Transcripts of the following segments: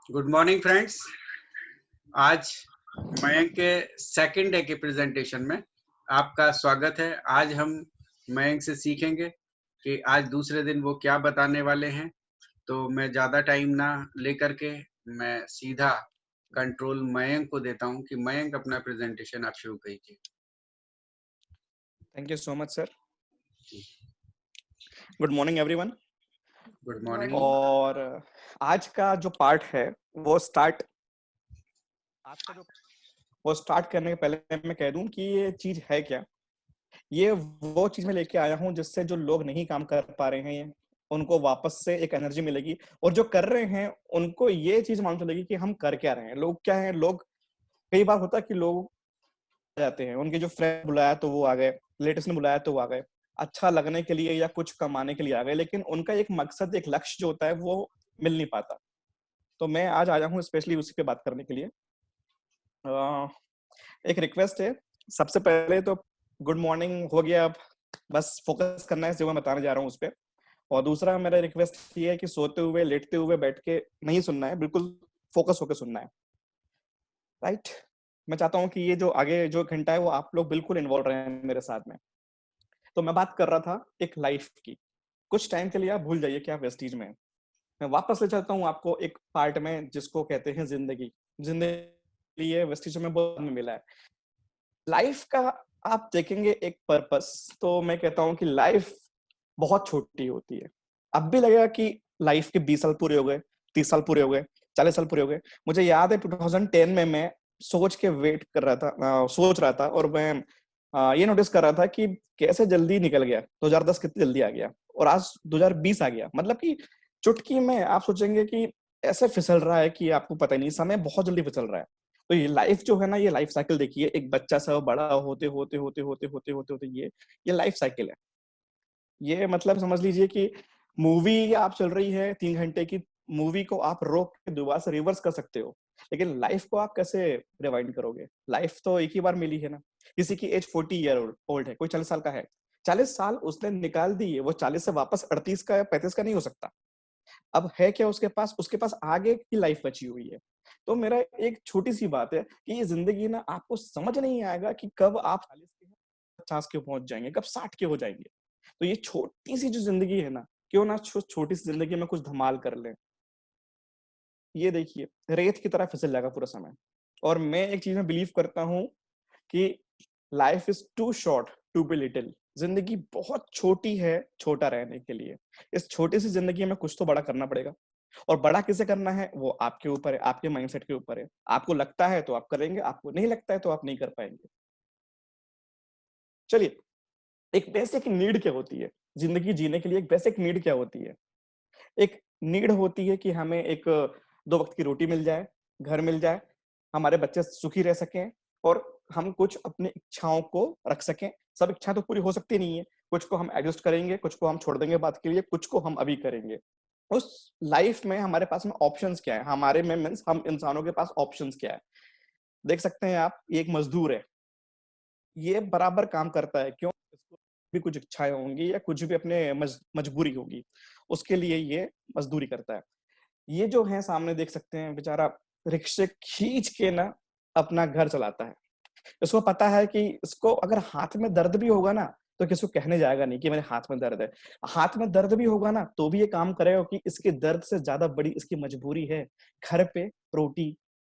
Good morning friends. आज मयंक के second day के प्रेजेंटेशन में आपका स्वागत है। आज हम मयंक से सीखेंगे कि आज दूसरे दिन वो क्या बताने वाले हैं। तो मैं ज़्यादा टाइम ना लेकर के मैं सीधा कंट्रोल मयंक को देता हूं कि मयंक अपना प्रेजेंटेशन आप शुरू कीजिए। Thank you so much, sir. Good morning, everyone. Good morning. और आज का जो पार्ट है वो स्टार्ट करने के पहले मैं कह दूं कि ये चीज है क्या। ये वो चीज मैं लेके आया हूं जिससे जो लोग नहीं काम कर पा रहे हैं उनको वापस से एक एनर्जी मिलेगी, और जो कर रहे हैं उनको ये चीज मालूम चलेगी कि हम कर क्या रहे हैं। लोग क्या है, लोग कई बार होता है कि लोग आ जाते हैं, उनके जो फ्रेंड बुलाया तो वो आ गए, रिलेटिव्स ने बुलाया तो वो आ गए, अच्छा लगने के लिए या कुछ कमाने के लिए आ गए, लेकिन उनका एक मकसद, एक लक्ष्य जो होता है वो मिल नहीं पाता। तो मैं आज आया हूँ स्पेशली उसी पे बात करने के लिए। एक रिक्वेस्ट है, सबसे पहले तो गुड मॉर्निंग हो गया, अब बस फोकस करना है जो मैं बताने जा रहा हूँ उस पर। और दूसरा मेरा रिक्वेस्ट ये है कि सोते हुए, लेटते हुए, बैठ के नहीं सुनना है, बिल्कुल फोकस होकर सुनना है। राइट। मैं चाहता हूँ कि ये जो आगे जो घंटा है वो आप लोग बिल्कुल इन्वॉल्व रहे हैं मेरे साथ में। तो मैं बात कर रहा था एक लाइफ की। कुछ टाइम के लिए आप भूल जाइए कि आप वेस्टीज में हैं। मैं वापस ले जाता हूँ आपको एक पार्ट में जिसको कहते हैं जिंदगी। जिंदगी ये वेस्टीज में बहुत में मिला है। लाइफ का आप देखेंगे एक पर्पस, तो मैं कहता हूँ कि लाइफ बहुत छोटी होती है। अब भी लगेगा कि लाइफ के 20 साल पूरे हो गए, 30 साल पूरे हो गए, 40 साल पूरे हो गए। मुझे याद है 2010 में मैं सोच के वेट कर रहा था, सोच रहा था, और मैं ये नोटिस कर रहा था कि कैसे जल्दी निकल गया 2010, कितनी जल्दी आ गया, और आज 2020 आ गया। मतलब कि चुटकी में आप सोचेंगे कि ऐसे फिसल रहा है कि आपको पता ही नहीं, समय बहुत जल्दी फिसल रहा है। तो ये लाइफ जो है ना, ये लाइफ साइकिल देखिए, एक बच्चा सा बड़ा होते होते होते होते होते होते होते ये लाइफ साइकिल है। ये मतलब समझ लीजिए कि मूवी आप चल रही है 3 घंटे की, मूवी को आप रोक के दोबारा से रिवर्स कर सकते हो, लेकिन लाइफ को आप कैसे रिवाइंड करोगे? लाइफ तो एक ही बार मिली है ना। किसी की एज 40 ईयर ओल्ड है, कोई 40 साल का है, 40 साल उसने निकाल दी है, वो 40 से वापस 38 का या 35 का नहीं हो सकता। अब है क्या उसके पास? उसके पास आगे की लाइफ बची हुई है। तो मेरा एक छोटी सी बात है कि ये जिंदगी ना, आपको समझ नहीं आएगा कि कब आप 40 के 50 के पहुंच जाएंगे, कब 60 के हो जाएंगे। तो ये छोटी सी जो जिंदगी है ना, क्यों ना छोटी सी जिंदगी में कुछ धमाल कर लें। ये देखिए, रेत की तरह फिसल जाएगा पूरा समय। और मैं एक चीज में बिलीव करता हूँ कि life is too short to be little. जिंदगी बहुत छोटी है छोटा रहने के लिए। इस छोटी सी जिंदगी में कुछ तो बड़ा करना पड़ेगा। और बड़ा किसे करना है वो आपके ऊपर है, आपके माइंडसेट के ऊपर है। आपको लगता है तो आप करेंगे, आपको नहीं लगता है तो आप नहीं कर पाएंगे। चलिए, एक बेसिक नीड क्या होती है? जिंदगी जीने के लिए एक बेसिक नीड क्या होती है? एक नीड होती है कि हमें एक 2 वक्त की रोटी मिल जाए, घर मिल जाए, हमारे बच्चे सुखी रह सकें, और हम कुछ अपनी इच्छाओं को रख सकें। सब इच्छा तो पूरी हो सकती नहीं है, कुछ को हम एडजस्ट करेंगे, कुछ को हम छोड़ देंगे बात के लिए, कुछ को हम अभी करेंगे। उस लाइफ में हमारे पास में ऑप्शंस क्या है? हमारे में मीन्स हम इंसानों के पास ऑप्शंस क्या है? देख सकते हैं आप, ये एक मजदूर है, ये बराबर काम करता है। क्यों? इसको भी कुछ इच्छाएं होंगी या कुछ भी अपने मजबूरी होगी, उसके लिए ये मजदूरी करता है। ये जो है सामने देख सकते हैं, बेचारा रिक्शे खींच के ना अपना घर चलाता है। इसको पता है कि इसको अगर हाथ में दर्द भी होगा ना, तो किसी को कहने जाएगा नहीं कि मेरे हाथ में दर्द है। हाथ में दर्द भी होगा ना तो भी ये काम करेगा, कि इसके दर्द से ज्यादा बड़ी इसकी मजबूरी है। घर पे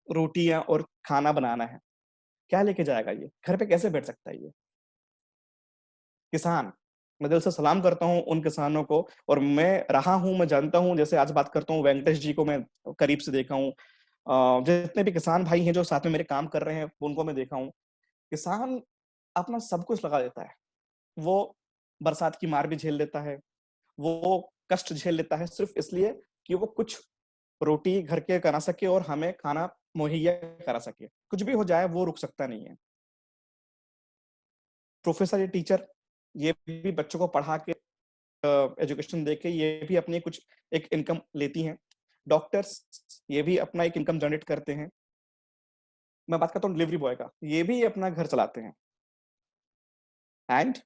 रोटियां और खाना बनाना है। क्या लेके जाएगा ये? घर पे कैसे बैठ सकता है ये किसान? मैं दिल से सलाम करता हूँ उन किसानों को। और मैं रहा हूँ, मैं जानता हूँ, जैसे आज बात करता हूँ वेंकटेश जी को मैं करीब से देखा हूँ। जितने भी किसान भाई हैं जो साथ में मेरे काम कर रहे हैं उनको मैं देखा हूँ। किसान अपना सब कुछ लगा देता है। वो बरसात की मार भी झेल लेता है, वो कष्ट झेल लेता है, सिर्फ इसलिए कि वो कुछ रोटी घर के करा सके और हमें खाना मुहैया करा सके। कुछ भी हो जाए वो रुक सकता नहीं है। प्रोफेसर या टीचर, ये भी बच्चों को पढ़ा के, एजुकेशन देके ये भी अपनी कुछ एक इनकम लेती हैं। डॉक्टर्स, ये भी अपना एक इनकम जनरेट करते हैं। मैं बात करता हूँ डिलीवरी बॉय का, ये भी अपना घर चलाते हैं। एंड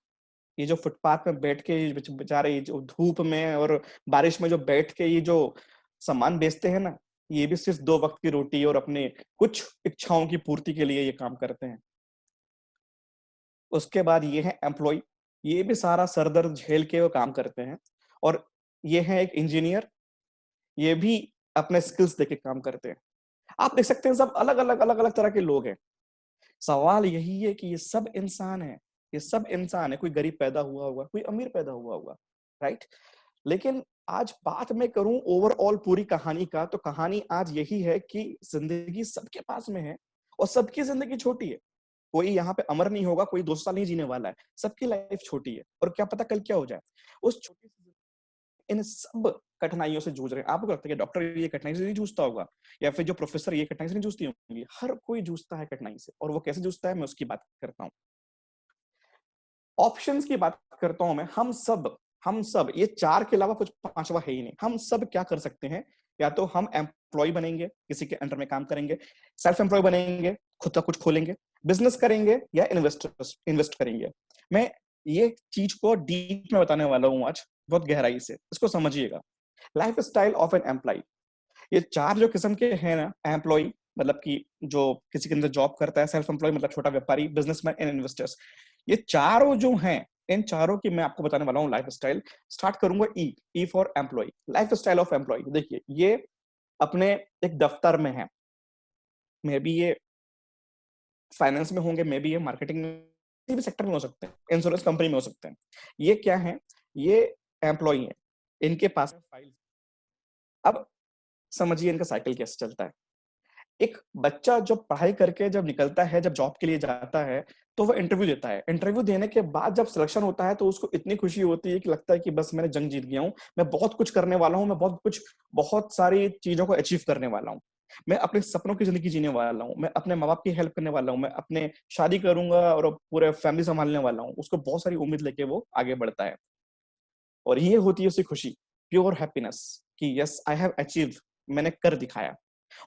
ये जो फुटपाथ में बैठ के ये बेचारे, ये जो धूप में और बारिश में जो बैठ के ये जो सामान बेचते हैं ना, ये भी सिर्फ 2 वक्त की रोटी और अपने कुछ इच्छाओं की पूर्ति के लिए ये काम करते हैं। उसके बाद ये है एम्प्लॉय, ये भी सारा सर दर्द झेल के वो काम करते हैं। और ये है एक इंजीनियर, ये भी अपने स्किल्स देके काम करते हैं। आप देख सकते हैं सब अलग-अलग तरह के लोग हैं। सवाल यही है कि ये सब इंसान हैं, ये सब इंसान है, कोई गरीब पैदा हुआ होगा, कोई अमीर पैदा हुआ होगा, राइट? लेकिन आज बात मैं करूं ओवरऑल पूरी कहानी का, तो कहानी आज यही है कि जिंदगी सबके पास में है और सबकी जिंदगी छोटी है। कोई यहाँ पे अमर नहीं होगा, कोई 200 साल नहीं जीने वाला है। सबकी लाइफ छोटी है और क्या पता कल क्या हो जाए। उस छोटी सी इन सब कठिनाइयों से जूझ रहे हैं। आपको लगता है कि डॉक्टर ये कठिनाई से नहीं जूझता होगा या फिर जो प्रोफेसर ये कठिनाई से नहीं जूझती होंगी? हर कोई जूझता है कठिनाई से, और वो कैसे जूझता है मैं उसकी बात करता हूँ। ऑप्शंस की बात करता हूं मैं। हम सब ये 4 के अलावा कुछ पांचवा है ही नहीं। हम सब क्या कर सकते हैं? या तो हम एम्प्लॉय बनेंगे, किसी के अंडर में काम करेंगे, सेल्फ एम्प्लॉय बनेंगे, खुद का कुछ खोलेंगे, बिजनेस करेंगे या इन्वेस्ट करेंगे। मैं ये चीज को डीप में बताने वाला हूं आज, बहुत गहराई से। इसको समझिएगा। Lifestyle of an employ, ये 4 जो किस्म के हैं ना, एम्प्लॉय मतलब कि जो किसी के अंदर जॉब करता है, सेल्फ एम्प्लॉय मतलब छोटा व्यापारी, बिजनेसमैन एंड इन्वेस्टर्स, ये चारों जो हैं, इन चारों की मैं आपको बताने वाला हूँ लाइफ स्टाइल। स्टार्ट करूंगा E for employ. Lifestyle of employ, देखिए ये अपने एक दफ्तर में है, मे बी ये फाइनेंस में होंगे, मे बी ये मार्केटिंग में, किसी भी सेक्टर में हो सकते हैं, इंश्योरेंस कंपनी में हो सकते हैं। ये क्या है? ये एम्प्लॉय है, इनके पास फाइल। अब समझिए इनका साइकिल कैसे चलता है। एक बच्चा जब पढ़ाई करके जब निकलता है, जब जॉब के लिए जाता है, तो वो इंटरव्यू देता है। इंटरव्यू देने के बाद जब सिलेक्शन होता है तो उसको इतनी खुशी होती है कि लगता है कि बस मैंने जंग जीत गया हूँ, मैं बहुत कुछ करने वाला हूँ, मैं बहुत सारी चीजों को अचीव करने वाला हूँ, मैं अपने सपनों की जिंदगी जीने वाला हूँ, मैं अपने माँ बाप की हेल्प करने वाला हूँ, मैं अपने शादी करूंगा और पूरे फैमिली संभालने वाला हूँ। उसको बहुत सारी उम्मीद लेके वो आगे बढ़ता है, और ये होती है उसकी खुशी, प्योर हैप्पीनेस कि यस आई हैव अचीव, मैंने कर दिखाया।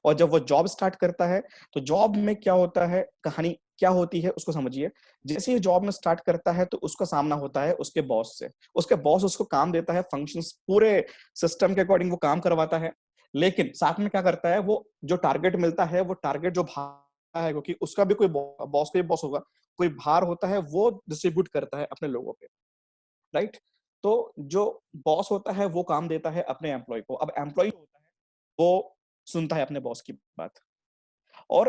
और जब वो जॉब स्टार्ट करता है, तो जॉब में क्या होता है, कहानी क्या होती है उसको समझिए। जैसे ही जॉब में स्टार्ट करता है तो उसका सामना होता है उसके बॉस से। उसके बॉस उसको काम देता है, फंक्शंस पूरे सिस्टम के अकॉर्डिंग वो काम करवाता है, लेकिन साथ में क्या करता है, वो जो टारगेट मिलता है, वो टारगेट जो भार है, क्योंकि उसका भी कोई बॉस का बॉस होगा, कोई भार होता है, वो डिस्ट्रीब्यूट करता है अपने लोगों पे, राइट? तो जो बॉस होता है वो काम देता है अपने एम्प्लॉय को। अब एम्प्लॉय होता है, वो सुनता है अपने बॉस की बात, और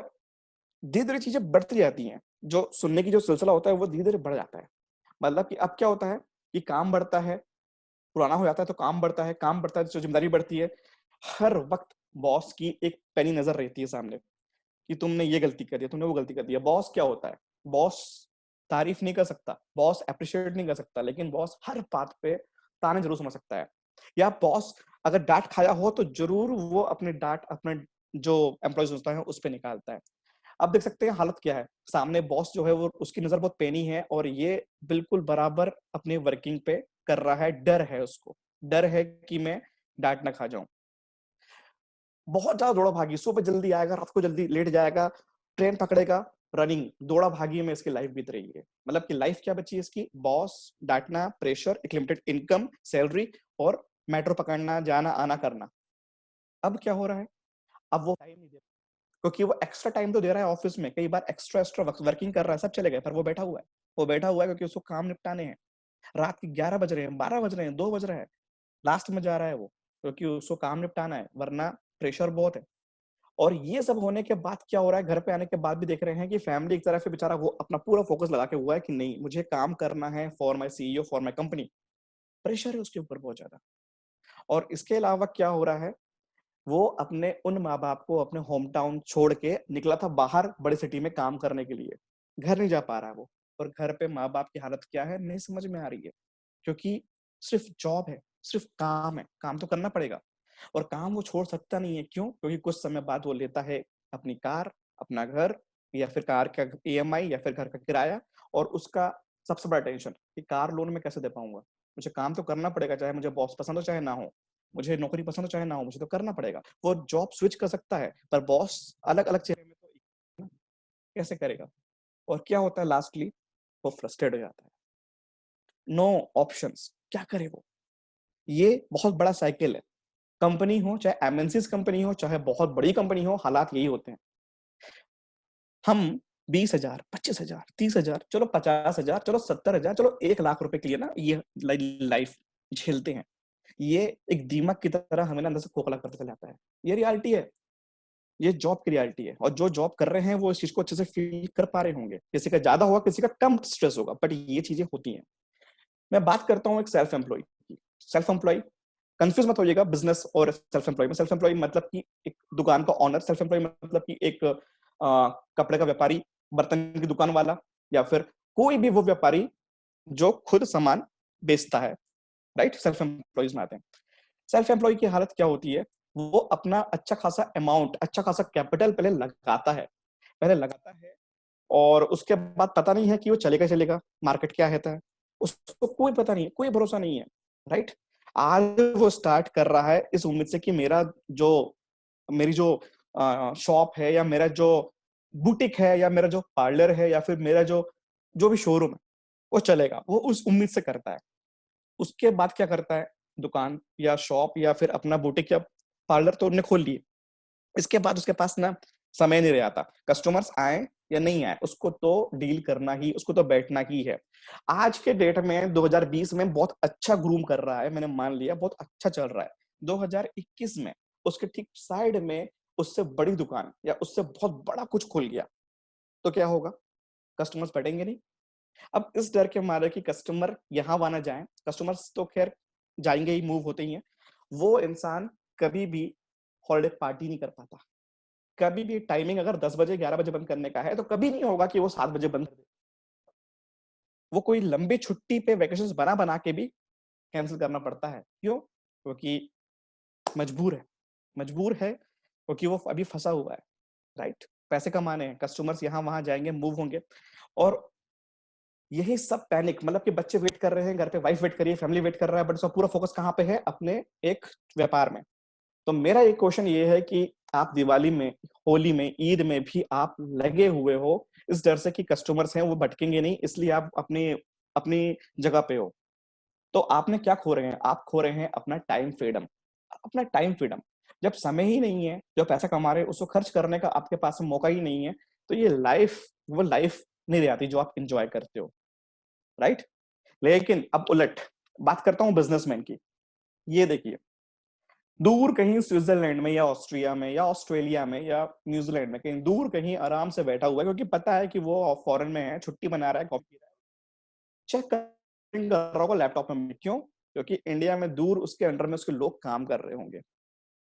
धीरे-धीरे चीजें बढ़ती जाती हैं। जो सुनने की जो सिलसिला होता है वो धीरे-धीरे बढ़ जाता है। मतलब कि अब क्या होता है कि काम बढ़ता है, पुराना हो जाता है तो काम बढ़ता है, काम बढ़ता है तो जिम्मेदारी बढ़ती है। हर वक्त बॉस की एक पैनी नजर रहती है सामने कि तुमने ये गलती कर दिया, तुमने वो गलती कर दिया। बॉस क्या होता है? बॉस तारीफ नहीं कर सकता, बॉस अप्रिशिएट नहीं कर सकता, लेकिन बॉस हर बात पे ताने जरूर सुना सकता है। या बॉस अगर डांट खाया हो तो जरूर वो अपने डांट अपने जो एम्प्लॉयज होता है उस पे निकालता है। अब देख सकते हैं हालत क्या है। सामने बॉस जो है वो उसकी नजर बहुत पैनी है, और ये बिल्कुल बराबर अपने वर्किंग पे कर रहा है। डर है उसको, डर है कि मैं डांट ना खा जाऊं। बहुत ज्यादा दौड़ा भागी, सुबह जल्दी आएगा, रात को जल्दी लेट जाएगा, ट्रेन पकड़ेगा, रनिंग दौड़ा भागी में इसकी लाइफ बीत रही है। मतलब कि लाइफ क्या बची है इसकी? बॉस, डांटना, प्रेशर, एक लिमिटेड इनकम, सैलरी, और मेट्रो पकड़ना, जाना आना करना। अब क्या हो रहा है? अब वो टाइम नहीं दे, क्योंकि वो एक्स्ट्रा टाइम तो दे रहा है ऑफिस में, कई बार एक्स्ट्रा एक्स्ट्रा वर्किंग कर रहा है, सब चले गए, पर वो बैठा हुआ है। वो बैठा हुआ है क्योंकि उसको काम निपटाने हैं। रात के 11 बज रहे हैं, 12 बज रहे हैं, 2 बज रहे हैं, लास्ट में जा रहा है वो, क्योंकि उसको काम निपटाना है, वरना प्रेशर बहुत है। और ये सब होने के बाद क्या हो रहा है, घर पे आने के बाद भी देख रहे हैं कि फैमिली एक तरफ से बेचारा वो अपना पूरा फोकस लगा के हुआ है कि नहीं मुझे काम करना है for my CEO, for my company. Pressure है उसके ऊपर बहुत ज्यादा। और इसके अलावा क्या हो रहा है, वो अपने उन माँ बाप को अपने होम टाउन छोड़ के निकला था बाहर बड़ी सिटी में काम करने के लिए, घर नहीं जा पा रहा है वो। और घर पे माँ बाप की हालत क्या है नहीं समझ में आ रही है, क्योंकि सिर्फ जॉब है, सिर्फ काम है, काम तो करना पड़ेगा। और काम वो छोड़ सकता नहीं है, क्यों? क्योंकि कुछ समय बाद वो लेता है अपनी कार, अपना घर, या फिर कार का ईएमआई, या फिर घर का किराया। और उसका सबसे बड़ा टेंशन कि कार लोन में कैसे दे पाऊंगा। मुझे काम तो करना पड़ेगा, चाहे मुझे बॉस पसंद हो चाहे ना हो, मुझे नौकरी पसंद हो चाहे ना हो, मुझे तो करना पड़ेगा। वो जॉब स्विच कर सकता है, पर बॉस अलग अलग चेहरे में तो कैसे करेगा? और क्या होता है लास्टली, वो फ्रस्ट्रेट हो जाता है। नो ऑप्शंस, क्या करे वो? ये बहुत बड़ा साइकिल है। कंपनी हो, चाहे एमएनसीज कंपनी हो, चाहे बहुत बड़ी कंपनी हो, हालात यही होते हैं। हम 20,000, 25,000, 30,000, चलो 50,000, चलो 70,000, चलो 1,00,000 रुपए के लिए ना ये लाइफ झेलते हैं। ये एक दीमक की तरह हमें ना अंदर से खोखला करते चला जाता है। ये रियलिटी है, ये जॉब की रियलिटी है। और जो जॉब कर रहे हैं वो इस चीज को अच्छे से फील कर पा रहे होंगे। किसी का ज्यादा होगा, किसी का कम स्ट्रेस होगा, बट ये चीजें होती हैं। मैं बात करता हूँ एक सेल्फ एम्प्लॉय की। सेल्फ एम्प्लॉय, कंफ्यूज मत होइएगा बिजनेस और सेल्फ एम्प्लॉय में। सेल्फ एम्प्लॉय मतलब कि एक दुकान का ऑनर, सेल्फ एम्प्लॉय मतलब कि एक कपड़े का व्यापारी, बर्तन की दुकान वाला, या फिर कोई भी वो व्यापारी जो खुद सामान बेचता है, राइट? सेल्फ एम्प्लॉयज में आते हैं। सेल्फ एम्प्लॉय की हालत क्या होती है? वो अपना अच्छा खासा अमाउंट, अच्छा खासा कैपिटल पहले लगाता है, पहले लगाता है, और उसके बाद पता नहीं है कि वो चलेगा चलेगा, मार्केट क्या है उसको कोई पता नहीं है, कोई भरोसा नहीं है, राइट? आज वो स्टार्ट कर रहा है इस उम्मीद से कि मेरी जो शॉप है, या मेरा जो बुटीक है, या मेरा जो पार्लर है, या फिर मेरा जो जो भी शोरूम है वो चलेगा। वो उस उम्मीद से करता है। उसके बाद क्या करता है? दुकान या शॉप या फिर अपना बुटीक या पार्लर तो उन्होंने खोल लिए। इसके बाद उसके पास ना समय नहीं रह आता, कस्टमर्स आए या नहीं आए, उसको तो डील करना ही, उसको तो बैठना ही है। आज के डेट में 2020 में बहुत अच्छा ग्रूम कर रहा है, मैंने मान लिया बहुत अच्छा चल रहा है। 2021 में उसके ठीक साइड में उससे बड़ी दुकान या उससे बहुत बड़ा कुछ खुल गया, तो क्या होगा? कस्टमर्स बैठेंगे नहीं। अब इस डर के मारे कि कस्टमर यहाँ वहां ना जाए, कस्टमर्स तो खैर जाएंगे ही, मूव होते ही हैं, वो इंसान कभी भी हॉलिडे पार्टी नहीं कर पाता। कभी भी टाइमिंग अगर 10 बजे 11 बजे बंद करने का है, तो कभी नहीं होगा कि वो 7 बजे बंद कर दे। वो कोई लंबी छुट्टी पे वैकेशंस बना बना के भी कैंसिल करना पड़ता है। क्यों? क्योंकि मजबूर है। मजबूर है क्योंकि वो अभी फंसा हुआ है, राइट? पैसे कमाने हैं, कस्टमर्स यहाँ वहां जाएंगे, मूव होंगे, और यही सब पैनिक, मतलब कि बच्चे वेट कर रहे हैं घर पे, वाइफ वेट कर रही है, फैमिली वेट कर रहा है, बट उसका पूरा फोकस कहाँ पे है? अपने एक व्यापार में। तो मेरा एक क्वेश्चन ये है कि आप दिवाली में, होली में, ईद में भी आप लगे हुए हो इस डर से कि कस्टमर्स हैं वो भटकेंगे नहीं, इसलिए आप अपनी अपनी जगह पे हो। तो आपने क्या खो रहे हैं? आप खो रहे हैं अपना टाइम फ्रीडम। अपना टाइम फ्रीडम, जब समय ही नहीं है, जो पैसा कमा रहे हैं उसको खर्च करने का आपके पास मौका ही नहीं है, तो ये लाइफ, वो लाइफ नहीं रह आती जो आप इंजॉय करते हो, राइट? लेकिन अब उलट बात करता हूं बिजनेसमैन की। ये देखिए, दूर कहीं स्विट्जरलैंड में या ऑस्ट्रिया में या ऑस्ट्रेलिया में या न्यूजीलैंड में, कहीं दूर कहीं आराम से बैठा हुआ है, क्योंकि पता है कि वो फॉरेन में है, छुट्टी मना रहा है, कॉफी पी रहा है, चेक कर रहा होगा लैपटॉप में। क्यों? क्योंकि इंडिया में दूर उसके अंडर में उसके लोग काम कर रहे होंगे,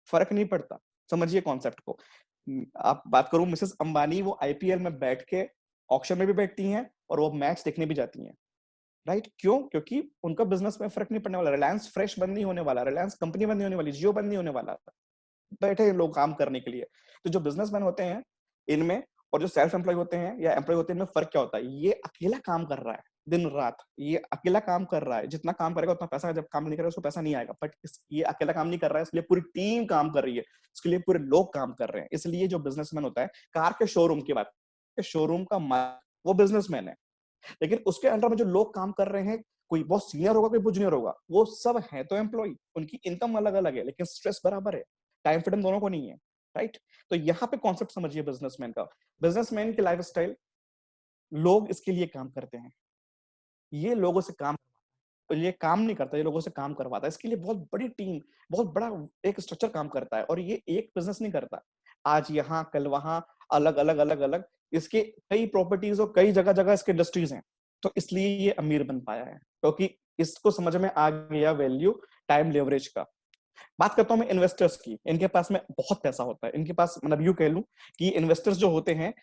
फर्क नहीं पड़ता। समझिए कॉन्सेप्ट को। आप बात करूं मिसेस अंबानी, वो आईपीएल में बैठ के ऑक्शन में भी बैठती हैं और वो मैच देखने भी जाती हैं, राइट? क्यों? क्योंकि उनका बिजनेस में फर्क नहीं पड़ने वाला। रिलायंस फ्रेश बंद नहीं होने वाला, रिलायंस कंपनी बंद नहीं होने वाली, जियो बंद नहीं होने वाला, बैठे हैं लोग काम करने के लिए। तो जो बिजनेसमैन होते हैं इनमें, और जो सेल्फ एम्प्लॉय होते हैं या एम्प्लॉय होते हैं, इनमें फर्क क्या होता है? ये अकेला काम कर रहा है दिन रात, ये अकेला काम कर रहा है, जितना काम करेगा उतना पैसा, जब काम नहीं करेगा उसको पैसा नहीं आएगा। बट ये अकेला काम नहीं कर रहा है, इसलिए पूरी टीम काम कर रही है, इसके लिए पूरे लोग काम कर रहे हैं। इसलिए जो बिजनेसमैन होता है, कार के शोरूम की बात, शोरूम का मालिक वो बिजनेसमैन है, लेकिन उसके अंडर में जो लोग काम कर रहे हैं, कोई बहुत सीनियर होगा, कोई बहुत जूनियर होगा, वो सब है तो एम्प्लॉय, उनकी इनकम अलग अलग है लेकिन स्ट्रेस बराबर है, टाइम फ्रीडम दोनों को नहीं है, राइट? तो यहाँ पे कॉन्सेप्ट समझिए बिजनेसमैन का। बिजनेसमैन की लाइफस्टाइल, लोग इसके लिए काम करते हैं, ये लोगों से काम, ये काम नहीं करता, ये लोगों से काम करवाता है। इसके लिए बहुत बड़ी टीम, बहुत बड़ा एक स्ट्रक्चर काम करता है, और ये एक बिजनेस नहीं करता, आज यहाँ कल वहां, अलग अलग अलग अलग, इसके कई प्रॉपर्टीज और कई जगह जगह इसके इंडस्ट्रीज हैं। तो इसलिए ये अमीर बन पाया है, क्योंकि इसको समझ में आ गया वैल्यू टाइम लेवरेज का। बात करता हूं मैं इन्वेस्टर्स की। इनके पास में बहुत पैसा होता है, इनके पास, मतलब यूं कह लूं कि इन्वेस्टर्स जो होते हैं,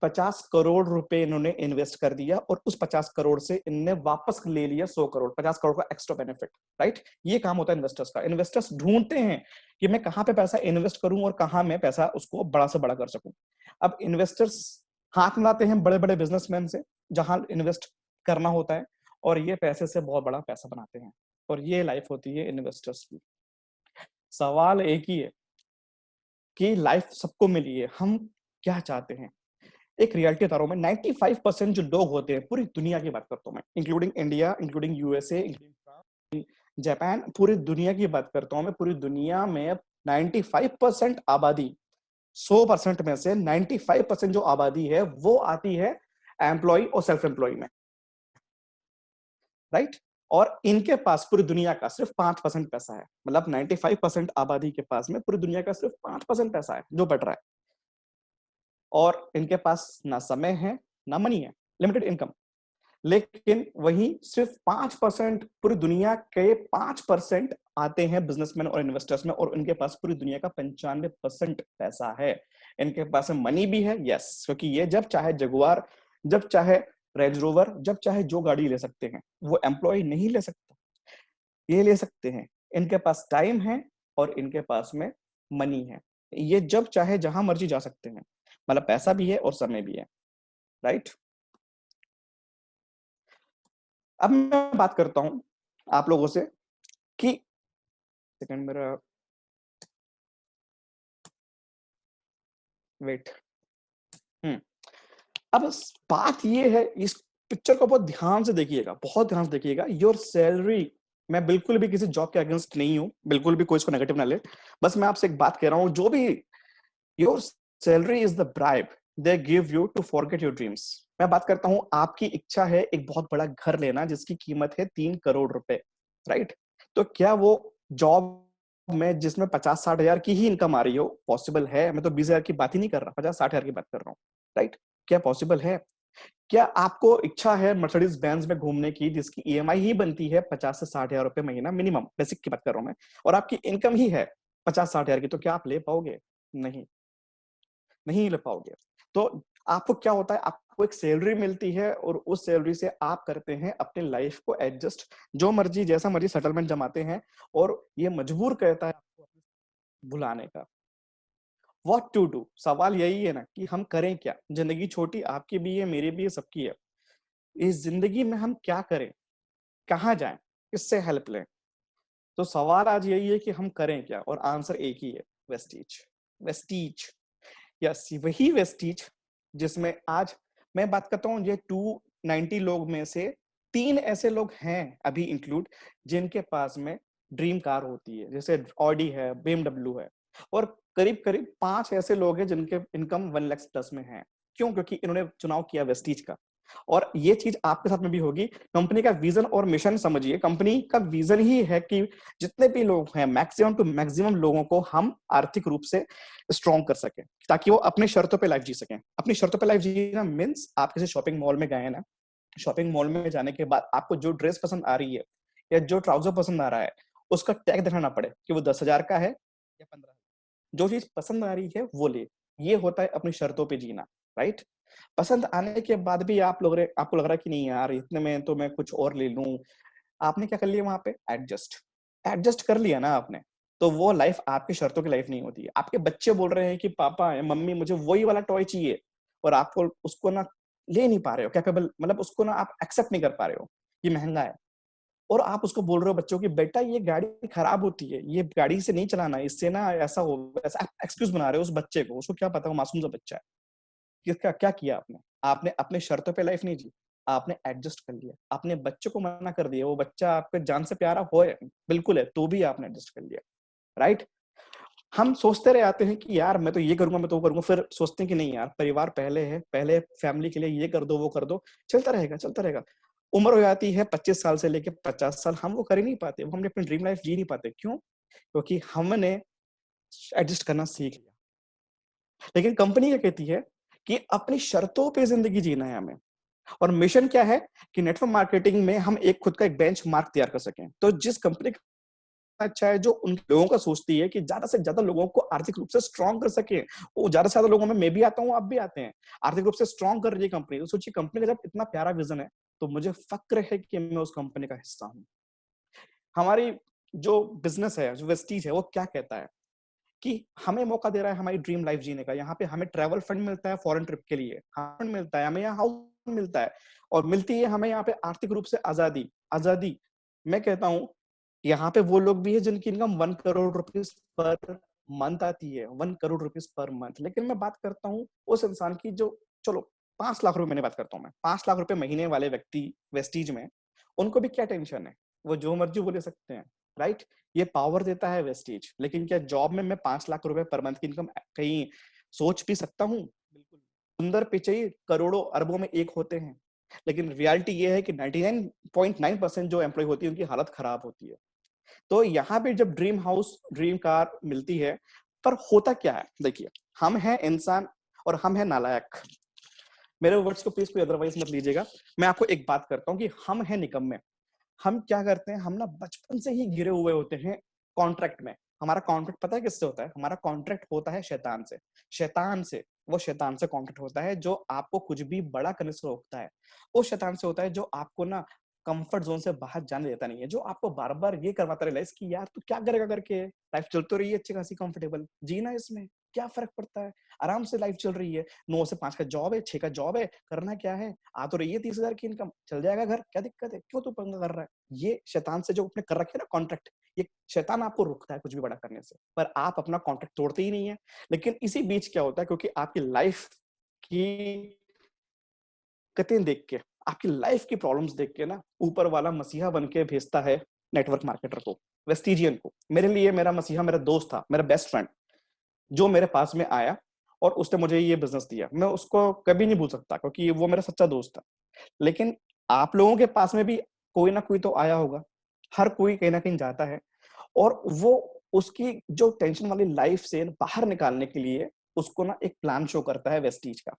50 करोड़ रुपए इन्होंने इन्वेस्ट कर दिया, और उस 50 करोड़ से इनने वापस ले लिया 100 करोड़, 50 करोड़ का एक्स्ट्रा बेनिफिट, राइट? ये काम होता है इन्वेस्टर्स का। इन्वेस्टर्स ढूंढते हैं कि मैं कहां पे पैसा इन्वेस्ट करूं और कहां मैं पैसा उसको बड़ा से बड़ा कर सकूं। अब इन्वेस्टर्स हाथ मिलाते हैं बड़े बड़े बिजनेसमैन से, जहां इन्वेस्ट करना होता है, और ये पैसे से बहुत बड़ा पैसा बनाते हैं, और ये लाइफ होती है इन्वेस्टर्स की। सवाल एक ही है कि लाइफ सबको मिली है, हम क्या चाहते हैं? एक रियलिटी बता रहा हूं मैं, 95% जो लोग होते हैं पूरी दुनिया की बात करता हूं मैं, including India, including USA, including Japan, पूरी दुनिया की बात करता हूं मैं, पूरी दुनिया में 95% आबादी, 100% में से 95% जो आबादी है वो आती है एम्प्लॉय और सेल्फ एम्प्लॉय में, राइट। और इनके पास पूरी दुनिया का सिर्फ 5% पैसा है, मतलब 95% आबादी के पास में पूरी दुनिया का सिर्फ 5% पैसा है जो बढ़ रहा है। और इनके पास ना समय है ना मनी है, लिमिटेड इनकम। लेकिन वहीं सिर्फ 5% पूरी दुनिया के 5% आते हैं बिजनेसमैन और इन्वेस्टर्स में, और इनके पास पूरी दुनिया का 95% पैसा है। इनके पास मनी भी है, यस, क्योंकि ये जब चाहे जगुआर, जब चाहे रेंज रोवर, जब चाहे जो गाड़ी ले सकते हैं। वो एम्प्लॉय नहीं ले सकता, ये ले सकते हैं। इनके पास टाइम है और इनके पास में मनी है, ये जब चाहे जहां मर्जी जा सकते हैं, मतलब पैसा भी है और समय भी है, राइट। अब मैं बात करता हूं आप लोगों से कि सेकंड मेरा, वेट, अब बात ये है, इस पिक्चर को बहुत ध्यान से देखिएगा, बहुत ध्यान से देखिएगा। योर सैलरी, मैं बिल्कुल भी किसी जॉब के अगेंस्ट नहीं हूं, बिल्कुल भी कोई इसको नेगेटिव ना ले, बस मैं आपसे एक बात कह रहा हूं, जो भी, your salary is the bribe they give you to forget your dreams. मैं बात करता हूं, आपकी इच्छा है एक बहुत बड़ा घर लेना जिसकी कीमत है 3 करोड़ रुपए, राइट। तो क्या वो जॉब में जिसमें 50-60 हजार की ही इनकम आ रही हो पॉसिबल है? मैं तो 20 हजार की बात ही नहीं कर रहा, 50-60 हजार की बात कर रहा हूँ, राइट। क्या पॉसिबल है? क्या आपको इच्छा है मर्सिडीज बेंज में घूमने की जिसकी ईएमआई ही बनती है 50 से 60 हजार रुपए महीना मिनिमम, बेसिक की बात कर रहा हूं मैं, और आपकी इनकम ही है 50-60 हजार की, तो क्या आप ले पाओगे? नहीं, नहीं ले पाओगे। तो आपको क्या होता है, आपको एक सैलरी मिलती है और उस सैलरी से आप करते हैं अपनी लाइफ को एडजस्ट, जो मर्जी जैसा मर्जी सेटलमेंट जमाते हैं, और ये मजबूर करता है आपको भुलाने का। व्हाट टू डू, सवाल यही है ना कि हम करें क्या। जिंदगी छोटी, आपकी भी है, मेरी भी है, सबकी है। इस जिंदगी में हम क्या करें, कहाँ जाएं, किससे हेल्प लें? तो सवाल आज यही है कि हम करें क्या, और आंसर एक ही है, वेस्टीज। वेस्टीज, यस, वही वेस्टीज जिसमें आज मैं बात करता हूँ। ये 290 लोग में से 3 ऐसे लोग हैं अभी इंक्लूड जिनके पास में ड्रीम कार होती है, जैसे ऑडी है, बीएमडब्ल्यू है, और करीब करीब 5 ऐसे लोग हैं जिनके इनकम 1 लाख प्लस में है। क्यों? क्योंकि इन्होंने चुनाव किया वेस्टीज का। और ये चीज आपके साथ में भी होगी। कंपनी का विजन और मिशन समझिए, कंपनी का विजन ही है कि जितने भी लोग हैं, मैक्सिमम टू मैक्सिमम लोगों को हम आर्थिक रूप से स्ट्रॉन्ग कर सके, ताकि वो अपने शर्तों पे लाइफ जी सकें। अपनी शर्तों पे लाइफ जीना मीन्स आप किसी शॉपिंग मॉल में गए हैं ना, शॉपिंग मॉल में जाने के बाद आपको जो ड्रेस पसंद आ रही है या जो ट्राउजर पसंद आ रहा है, उसका टैग दिखाना पड़े कि वो 10 हजार का है या 15। जो चीज पसंद आ रही है वो ले, ये होता है अपनी शर्तों पे जीना, राइट। पसंद आने के बाद भी आपको लग रहा है कि नहीं यार, इतने में तो मैं कुछ और ले लूं, आपने क्या कर लिया वहां पे, एडजस्ट। एडजस्ट कर लिया ना आपने, तो वो लाइफ आपकी शर्तों की लाइफ नहीं होती है। आपके बच्चे बोल रहे हैं कि पापा या मम्मी मुझे वही वाला टॉय चाहिए, और आपको उसको ना ले नहीं पा रहे हो, कैपेबल, मतलब उसको ना आप एक्सेप्ट नहीं कर पा रहे हो, ये महंगा है। और आप उसको बोल रहे हो बच्चों की, बेटा ये गाड़ी खराब होती है, ये गाड़ी से नहीं चलाना, इससे ना ऐसा हो, ऐसा एक्सक्यूज बना रहे हो उस बच्चे को। उसको क्या पता, वो मासूम सा बच्चा है। किसका क्या किया आपने? आपने अपने शर्तों पे लाइफ नहीं जी, आपने एडजस्ट कर लिया। आपने बच्चे को मना कर दिया, वो बच्चा आपके जान से प्यारा हो, बिल्कुल है, तो भी आपने एडजस्ट कर लिया, राइट। हम सोचते रह आते हैं कि यार मैं तो ये करूंगा, मैं तो वो करूंगा, फिर सोचते हैं कि नहीं यार, परिवार पहले है, पहले फैमिली के लिए ये कर दो, वो कर दो, चलता रहेगा, चलता रहेगा। उम्र हो जाती है 25 साल से लेके 50 साल, हम वो कर ही नहीं पाते, वो हमने अपनी ड्रीम लाइफ जी नहीं पाते। क्यों? क्योंकि हमने एडजस्ट करना सीख लिया। लेकिन कंपनी क्या कहती है कि अपनी शर्तों पे जिंदगी जीना है हमें। और मिशन क्या है कि नेटवर्क मार्केटिंग में हम एक खुद का एक बेंच मार्क तैयार कर सकें। तो जिस कंपनी का अच्छा है, जो उन लोगों का सोचती है कि ज्यादा से ज्यादा लोगों को आर्थिक रूप से स्ट्रॉन्ग कर सके, वो ज्यादा से ज्यादा लोगों में, मैं भी आता हूँ, आप भी आते हैं, आर्थिक रूप से स्ट्रॉन्ग कर रही है कंपनी। तो सोचिए, कंपनी का जब इतना प्यारा विजन है, तो मुझे फक्र है कि मैं उस कंपनी का हिस्सा हूँ। हमारी जो बिजनेस है, जो वेस्टीज है, वो क्या कहता है कि हमें मौका दे रहा है हमारी ड्रीम लाइफ जीने का। यहाँ पे हमें ट्रैवल फंड मिलता है फॉरेन ट्रिप के लिए, फंड मिलता है हमें, यहाँ हाउस मिलता है, और मिलती है हमें यहाँ पे आर्थिक रूप से आजादी। आजादी, मैं कहता हूँ, यहाँ पे वो लोग भी है जिनकी income 1 crore rupees per month आती है, 1 करोड़ रुपीज पर मंथ। लेकिन मैं बात करता हूँ उस इंसान की जो, चलो 5 लाख रुपए, मैंने बात करता हूँ मैं 5 लाख रुपए महीने वाले व्यक्ति वेस्टीज में, उनको भी क्या टेंशन है? वो जो मर्जी बोले सकते हैं, राइट? ये पावर देता है वेस्टीज। लेकिन क्या जॉब में मैं 5 लाख रुपए पर मंथ की इनकम कहीं सोच भी सकता हूँ? बिल्कुल। सुंदर पिचई करोड़ों अरबों में एक होते हैं, लेकिन रियलिटी ये है कि 99.9% जो एम्प्लॉय होती है उनकी हालत खराब होती है। तो यहाँ पे जब ड्रीम हाउस ड्रीम कार मिलती है, पर होता क्या है, देखिए, हम हैं इंसान और हम हैं नालायक। मेरे वर्ड्स को प्लीज कोई अदरवाइज मत लीजिएगा। मैं आपको एक बात करता हूँ कि हम हैं निकम्मे। हम क्या करते हैं, हम ना बचपन से ही गिरे हुए होते हैं कॉन्ट्रैक्ट में। हमारा कॉन्ट्रैक्ट पता है किससे होता है? हमारा कॉन्ट्रैक्ट होता है शैतान से। शैतान से, वो शैतान से कॉन्ट्रैक्ट होता है जो आपको कुछ भी बड़ा करने से रोकता है। वो शैतान से होता है जो आपको ना कंफर्ट जोन से बाहर जाने देता नहीं है, जो आपको बार बार ये करवाता रियलाइज कि यार तू क्या करेगा करके, लाइफ चल तो रही है अच्छी खासी कंफर्टेबल, जीना इसमें क्या फर्क पड़ता है, आराम से लाइफ चल रही है, 9 से 5 का जॉब है, 6 का जॉब है, करना क्या है, आ तो रही है 30,000 की इनकम, चल जाएगा घर, क्या दिक्कत है, क्यों तू पंगा कर रहा है? ये शैतान से जो आपने कर रखे है ना कॉन्ट्रैक्ट, ये शैतान आपको रोकता है कुछ भी बड़ा करने से, पर आप अपना कॉन्ट्रैक्ट तोड़ते ही नहीं है। लेकिन इसी बीच क्या होता है, क्योंकि आपकी लाइफ की दिक्कतें देख के, आपकी लाइफ की प्रॉब्लम्स देख के ना ऊपर वाला मसीहा बन के भेजता है नेटवर्क मार्केटर को, वेस्टिजियन को। मेरे लिए मेरा मसीहा मेरा दोस्त था, मेरा बेस्ट फ्रेंड, जो मेरे पास में आया और उसने मुझे ये बिजनेस दिया। मैं उसको कभी नहीं भूल सकता क्योंकि वो मेरा सच्चा दोस्त था। लेकिन आप लोगों के पास में भी कोई ना कोई तो आया होगा, हर कोई कहीं ना कहीं जाता है, और वो उसकी जो टेंशन वाली लाइफ से बाहर निकालने के लिए उसको ना एक प्लान शो करता है वेस्टीज का।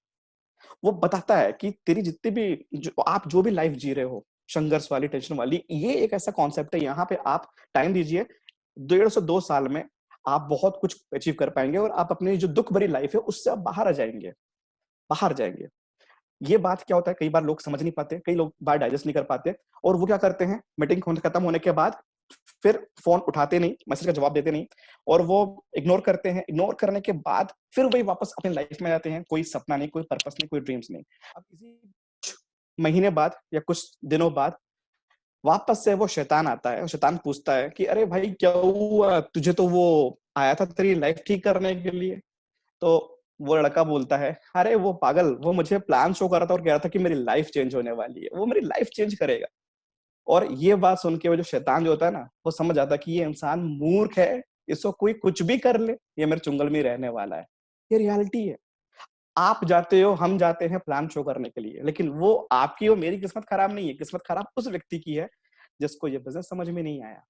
वो बताता है कि तेरी जितनी भी आप जो भी लाइफ जी रहे हो, संघर्ष वाली, टेंशन वाली, ये एक ऐसा कॉन्सेप्ट है, यहाँ पे आप टाइम दीजिए, 1.5 से 2 साल में आप बहुत कुछ अचीव कर पाएंगे और आप अपनी जो दुख भरी लाइफ है उससे आप बाहर आ जाएंगे, बाहर जाएंगे। ये बात क्या होता है, कई बार लोग समझ नहीं पाते, कई लोग बात डाइजेस्ट नहीं कर पाते, और वो क्या करते हैं, मीटिंग खत्म होने के बाद फिर फोन उठाते नहीं, मैसेज का जवाब देते नहीं, और वो इग्नोर करते हैं। इग्नोर करने के बाद फिर वही वापस अपनी लाइफ में जाते हैं, कोई सपना नहीं, कोई पर्पस नहीं, कोई ड्रीम्स नहीं। अब किसी महीने बाद या कुछ दिनों बाद वापस से वो शैतान आता है और शैतान पूछता है कि अरे भाई क्या हुआ तुझे, तो वो आया था तेरी लाइफ ठीक करने के लिए। तो वो लड़का बोलता है, अरे वो पागल, वो मुझे प्लान शो कर रहा था और कह रहा था कि मेरी लाइफ चेंज होने वाली है, वो मेरी लाइफ चेंज करेगा। और ये बात सुन के वो जो शैतान जो होता है ना, वो समझ आता है कि ये इंसान मूर्ख है, इसको कोई कुछ भी कर ले, ये मेरे चुंगल में ही रहने वाला है। ये रियलिटी है। आप जाते हो, हम जाते हैं प्लान शो करने के लिए, लेकिन वो आपकी और मेरी किस्मत खराब नहीं है, किस्मत खराब उस व्यक्ति की है जिसको ये बिजनेस समझ में नहीं आया।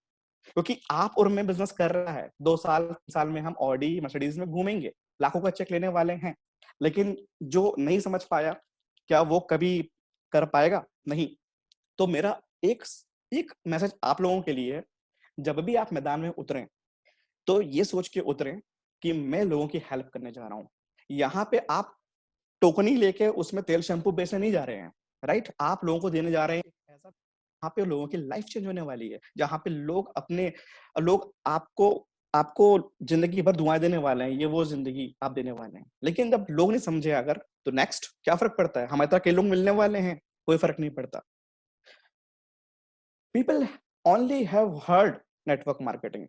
क्योंकि आप और मैं बिजनेस कर रहा है, 2 साल में हम ऑडी मर्सिडीज में घूमेंगे, लाखों का चेक लेने वाले हैं, लेकिन जो नहीं समझ पाया, क्या वो कभी कर पाएगा? नहीं। तो मेरा एक एक मैसेज आप लोगों के लिए है, जब भी आप मैदान में उतरें तो ये सोच के उतरें कि मैं लोगों की हेल्प करने जा रहा हूं। यहाँ पे आप टोकनी लेके उसमें तेल शैम्पू बेचने नहीं जा रहे हैं, राइट? आप लोगों को देने जा रहे हैं ऐसा, यहाँ पे लोगों की लाइफ चेंज होने वाली है, जहाँ पे लोग आपको आपको जिंदगी भर दुआएं देने वाले हैं, ये वो जिंदगी आप देने वाले हैं। लेकिन जब लोग नहीं समझे अगर, तो नेक्स्ट क्या फर्क पड़ता है, हमारे तरह कई लोग मिलने वाले हैं, कोई फर्क नहीं पड़ता। People only have heard network marketing.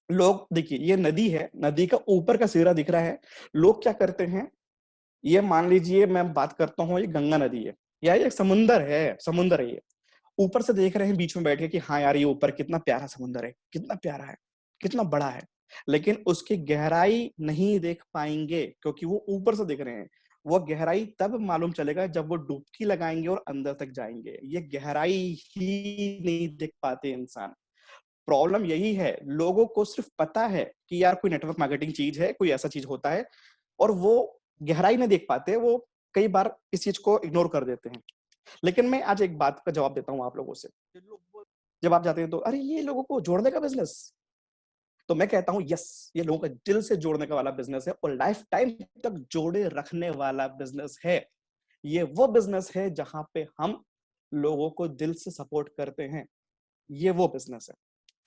लोग देखिए, ये नदी है, नदी का ऊपर का सिरा दिख रहा है, लोग क्या करते हैं, ये मान लीजिए मैं बात करता हूँ, ये गंगा नदी है या ये समुंदर है, समुंदर है ये, ऊपर से देख रहे हैं बीच में बैठ के कि हाँ यार ये ऊपर कितना प्यारा समुंदर है, कितना प्यारा है, कितना बड़ा है, लेकिन उसकी गहराई नहीं देख पाएंगे क्योंकि वो ऊपर से देख रहे हैं। वो गहराई तब मालूम चलेगा जब वो डुबकी लगाएंगे और अंदर तक जाएंगे, ये गहराई ही नहीं देख पाते इंसान। प्रॉब्लम यही है, लोगों को सिर्फ पता है कि यार कोई नेटवर्क मार्केटिंग चीज है, कोई ऐसा चीज होता है, और वो गहराई नहीं देख पाते, वो कई बार इस चीज को इग्नोर कर देते हैं। लेकिन मैं आज एक बात का जवाब देता हूं आप लोगों से। जब आप जाते हैं तो अरे ये लोगों को जोड़ने का बिजनेस, तो मैं कहता हूं यस, ये लोगों का दिल से जोड़ने का वाला बिजनेस है और लाइफ टाइम तक जोड़े रखने वाला बिजनेस है। ये वो बिजनेस है जहां पे हम लोगों को दिल से सपोर्ट करते हैं, ये वो बिजनेस है।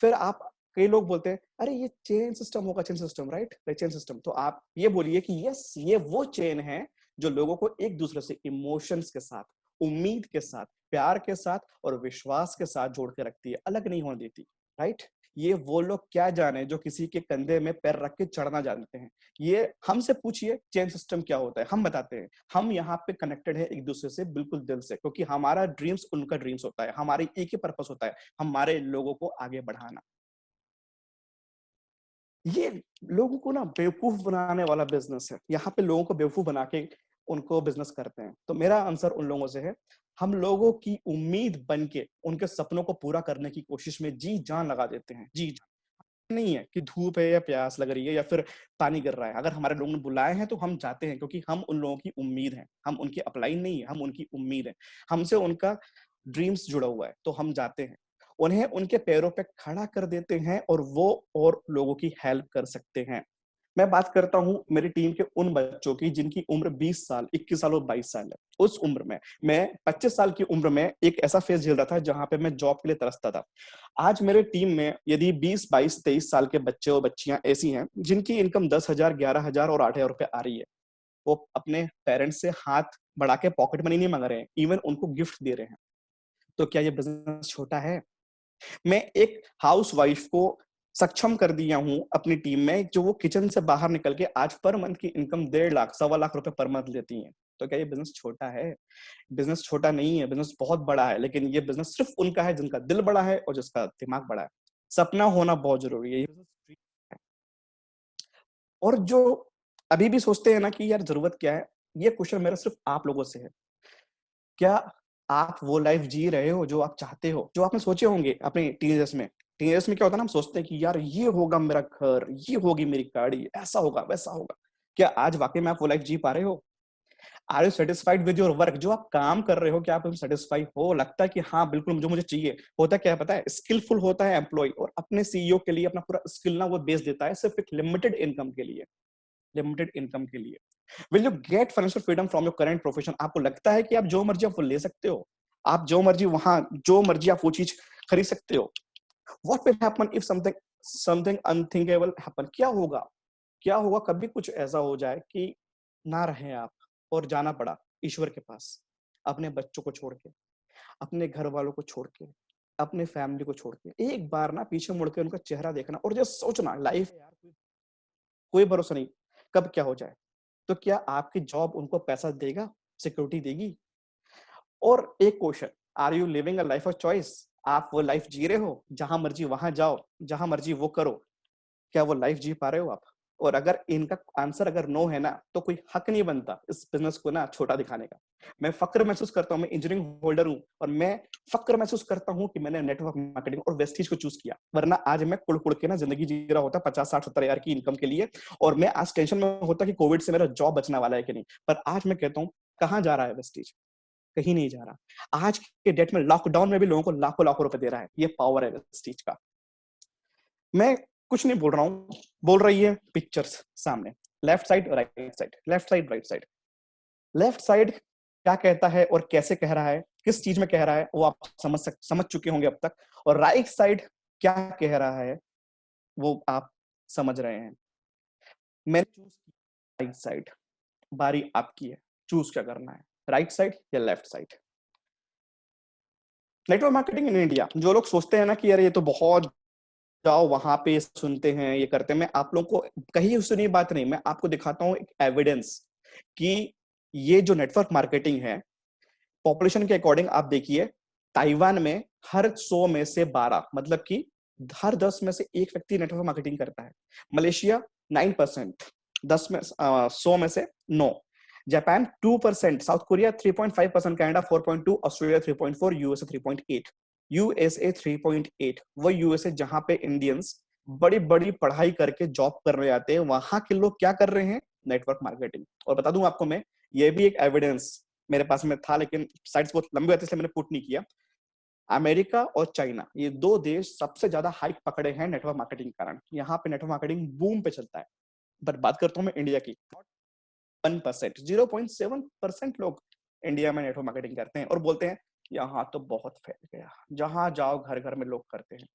फिर आप, कई लोग बोलते हैं अरे ये चेन सिस्टम होगा, chain system, right? Chain system, तो आप ये बोलिए कि यस, ये वो चेन है जो लोगों को एक दूसरे से इमोशंस के साथ, उम्मीद के साथ, प्यार के साथ और विश्वास के साथ जोड़ के रखती है, अलग नहीं होने देती, राइट? ये वो लोग क्या जाने जो किसी के कंधे में पैर रख के चढ़ना जानते हैं। ये हमसे पूछिए चेन सिस्टम क्या होता है, हम बताते हैं। हम यहाँ पे कनेक्टेड है एक दूसरे से बिल्कुल दिल से, क्योंकि हमारा ड्रीम्स उनका ड्रीम्स होता है, हमारी एक ही पर्पस होता है, हमारे लोगों को आगे बढ़ाना। ये लोगों को ना बेवकूफ बनाने वाला बिजनेस है। यहाँ पे लोगों को बेवकूफ बना के उनको बिजनेस करते हैं। तो मेरा आंसर उन लोगों से है, हम लोगों की उम्मीद बन के उनके सपनों को पूरा करने की कोशिश में जी जान लगा देते हैं। जी जान नहीं है कि धूप है या प्यास लग रही है या फिर पानी गिर रहा है, अगर हमारे लोगों ने बुलाए हैं तो हम जाते हैं, क्योंकि हम उन लोगों की उम्मीद है। हम उनकी अपलाइन नहीं है, हम उनकी उम्मीद है, हमसे उनका ड्रीम्स जुड़ा हुआ है, तो हम जाते हैं, उन्हें उनके पैरों पे खड़ा कर देते हैं और वो और लोगों की हेल्प कर सकते हैं। मैं बात करता हूं मेरी टीम के उन बच्चों की जिनकी उम्र 20 साल, 21 साल और 22 साल है। उस उम्र में मैं 25 साल की उम्र में एक ऐसा फेज झेल रहा था जहां पे मैं जॉब के लिए तरसता था। आज मेरे टीम में यदि 20, 22, 23 साल के बच्चे और बच्चियां ऐसी हैं जिनकी इनकम 10,000, 11,000 और 8,000 रुपए आ रही है, वो अपने पेरेंट्स से हाथ बढ़ा के पॉकेट मनी नहीं मांग रहे हैं, इवन उनको गिफ्ट दे रहे हैं। तो क्या ये बिजनेस छोटा है? मैं एक हाउसवाइफ को सक्षम कर दिया हूं अपनी टीम में, जो वो किचन से बाहर निकल के आज पर मंथ की इनकम 1.5 लाख, 1.25 लाख रुपए पर मंथ लेती हैं। तो क्या ये बिजनेस छोटा है? बिजनेस छोटा नहीं है, बिजनेस बहुत बड़ा है, लेकिन ये बिजनेस सिर्फ उनका है जिनका दिल बड़ा है और जिसका दिमाग बड़ा है। सपना होना बहुत जरूरी है। और जो अभी भी सोचते हैं ना कि यार जरूरत क्या है, ये क्वेश्चन मेरा सिर्फ आप लोगों से है। क्या आप वो लाइफ जी रहे हो जो आप चाहते हो, जो आपने सोचे होंगे अपने टीनेजर्स में? टीनेजर्स में क्या होता है ना, हम सोचते हैं कि यार ये होगा मेरा घर, ये होगी मेरी गाड़ी, ऐसा होगा वैसा होगा। क्या आज वाकई में आप वो लाइफ जी पा रहे हो? Are you satisfied with your work? जो आप काम कर रहे हो क्या आप सेटिस्फाइड हो? लगता है कि हाँ बिल्कुल जो मुझे चाहिए। होता क्या है पता है, स्किलफुल होता है एम्प्लॉय और अपने सीईओ के लिए अपना पूरा स्किल ना वो बेच देता है सिर्फ एक लिमिटेड इनकम के लिए। लिमिटेड इनकम के लिए will you get financial freedom from your current profession? आपको लगता है कि आप जो मर्जी आप वो ले सकते हो, आप जो मर्जी वहां जो मर्जी आप वो चीज खरीद सकते हो? What will happen if something something unthinkable happen? क्या होगा? क्या होगा कभी कुछ ऐसा हो जाए कि ना रहे आप और जाना पड़ा ईश्वर के पास, अपने बच्चों को छोड़ के, अपने घर वालों को छोड़ के, अपने फैमिली को छोड़ के, एक बार ना पीछे मुड़ के उनका चेहरा देखना और जस्ट सोचना लाइफ यार कोई भरोसा नहीं कब क्या हो जाए। तो क्या आपकी जॉब उनको पैसा देगा, सिक्योरिटी देगी? और एक question, are you living a life of choice? आप वो लाइफ जी रहे हो जहां मर्जी वहां जाओ, जहां मर्जी वो करो? क्या वो लाइफ जी पा रहे हो आप? और अगर इनका आंसर अगर नो है ना, तो कोई हक नहीं बनता इस बिजनेस को ना छोटा दिखाने का। मैं फक्र महसूस करता हूँ, मैं इंजीनियरिंग होल्डर हूँ और मैं फक्र महसूस करता हूँ कि मैंने नेटवर्क मार्केटिंग और वेस्टीज को चूज किया, वरना आज मैं कुड़ कुड़ के ना जिंदगी जी रहा होता 50, 60, 70 हजार की इनकम के लिए। और मैं आज टेंशन में होता कि कोविड से मेरा जॉब बचने वाला है कि नहीं। पर आज मैं कहता हूँ कहाँ जा रहा है वेस्टीज? कहीं नहीं जा रहा। आज के डेट में लॉकडाउन में भी लोगों को लाखों लाखों रुपए दे रहा है। ये पावर है वेस्टीज का। मैं कुछ नहीं बोल रहा हूँ, बोल रही है पिक्चर्स सामने, left side right side, left side right side. Left side क्या कहता है और कैसे कह रहा है, किस चीज में कह रहा है, वो आप समझ चुके होंगे अब तक। और राइट साइड क्या कह रहा है वो आप समझ रहे हैं। मैंने चूज किया राइट साइड, बारी आपकी है, चूज क्या करना है, राइट साइड या left side. Network marketing in India, जो लोग सोचते हैं ना कि यार ये तो बहुत, जाओ वहां पे सुनते हैं ये करते हैं, मैं आप लोगों को कहीं सुनी बात नहीं, मैं आपको दिखाता हूँ एक एविडेंस कि ये जो नेटवर्क मार्केटिंग है, पॉपुलेशन के अकॉर्डिंग आप देखिए, ताइवान में हर 100 में से 12, मतलब कि हर 10 में से एक व्यक्ति नेटवर्क मार्केटिंग करता है। मलेशिया 9%, 10 में 100 में से 9। Japan 2%, south Korea 3.5%, Canada 4.2, Australia 3.4, USA 3.8। USA 3.8, वो यूएसए जहां पे इंडियंस बड़ी बड़ी पढ़ाई करके जॉब करने आते हैं, वहां के लोग क्या कर रहे हैं? Network marketing. और बता दूं आपको मैं, ये भी एक एविडेंस मेरे पास में था, लेकिन साइट्स बहुत लंबी होती है इसलिए मैंने पुट नहीं किया। अमेरिका और चाइना, ये दो देश सबसे ज्यादा हाइक पकड़े हैं नेटवर्क मार्केटिंग के कारण। यहाँ पे नेटवर्क मार्केटिंग बूम पे चलता है। बट बात करता हूँ मैं इंडिया की, 1%, 0.7% लोग इंडिया में नेटवर्क मार्केटिंग करते हैं और बोलते हैं यहाँ तो बहुत फैल गया, जहां जाओ घर घर में लोग करते हैं।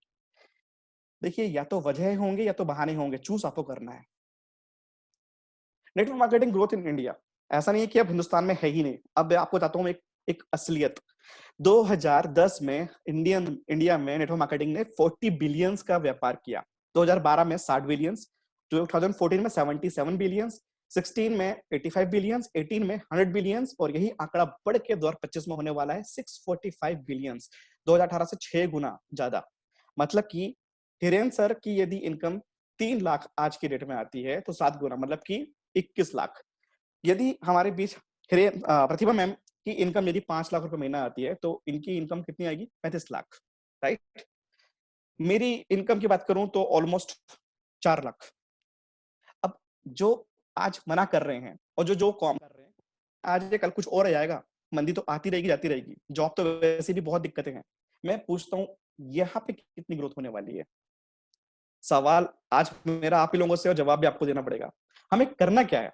देखिए, या तो वजह होंगे या तो बहाने होंगे, चूज आपको करना है। Network marketing growth in India, ऐसा नहीं है कि अब हिंदुस्तान में है ही नहीं। अब आपको बताता हूँ एक असलियत। 2010 में इंडिया में नेटवर्क मार्केटिंग ने 40 बिलियंस का व्यापार किया। 2012 में 60 बिलियंस, 2014 में 77 बिलियंस, 16 में 85 बिलियंस, 18 में 100 बिलियंस, और यही आंकड़ा बढ़ के 2025 में होने वाला है 645 बिलियंस, 2018 से 6 गुना ज्यादा। मतलब कि हिरेन सर की यदि इनकम 3 लाख आज की डेट में आती है तो 7 गुना, मतलब कि 21 लाख। यदि हमारे बीच प्रतिभा मैम की इनकम यदि 5 लाख रुपए महीना आती है तो इनकी इनकम कितनी आएगी? 35 लाख, राइट। मेरी इनकम की बात करूं तो ऑलमोस्ट 4 लाख। अब जो आज मना कर रहे हैं और जो जो काम कर रहे हैं, आज ये कल कुछ और आ जाएगा। मंदी तो आती रहेगी जाती रहेगी, जॉब तो वैसे भी बहुत दिक्कतें हैं। मैं पूछता हूँ यहाँ पे कितनी ग्रोथ होने वाली है? सवाल आज मेरा आप ही लोगों से और जवाब भी आपको देना पड़ेगा। हमें करना क्या है?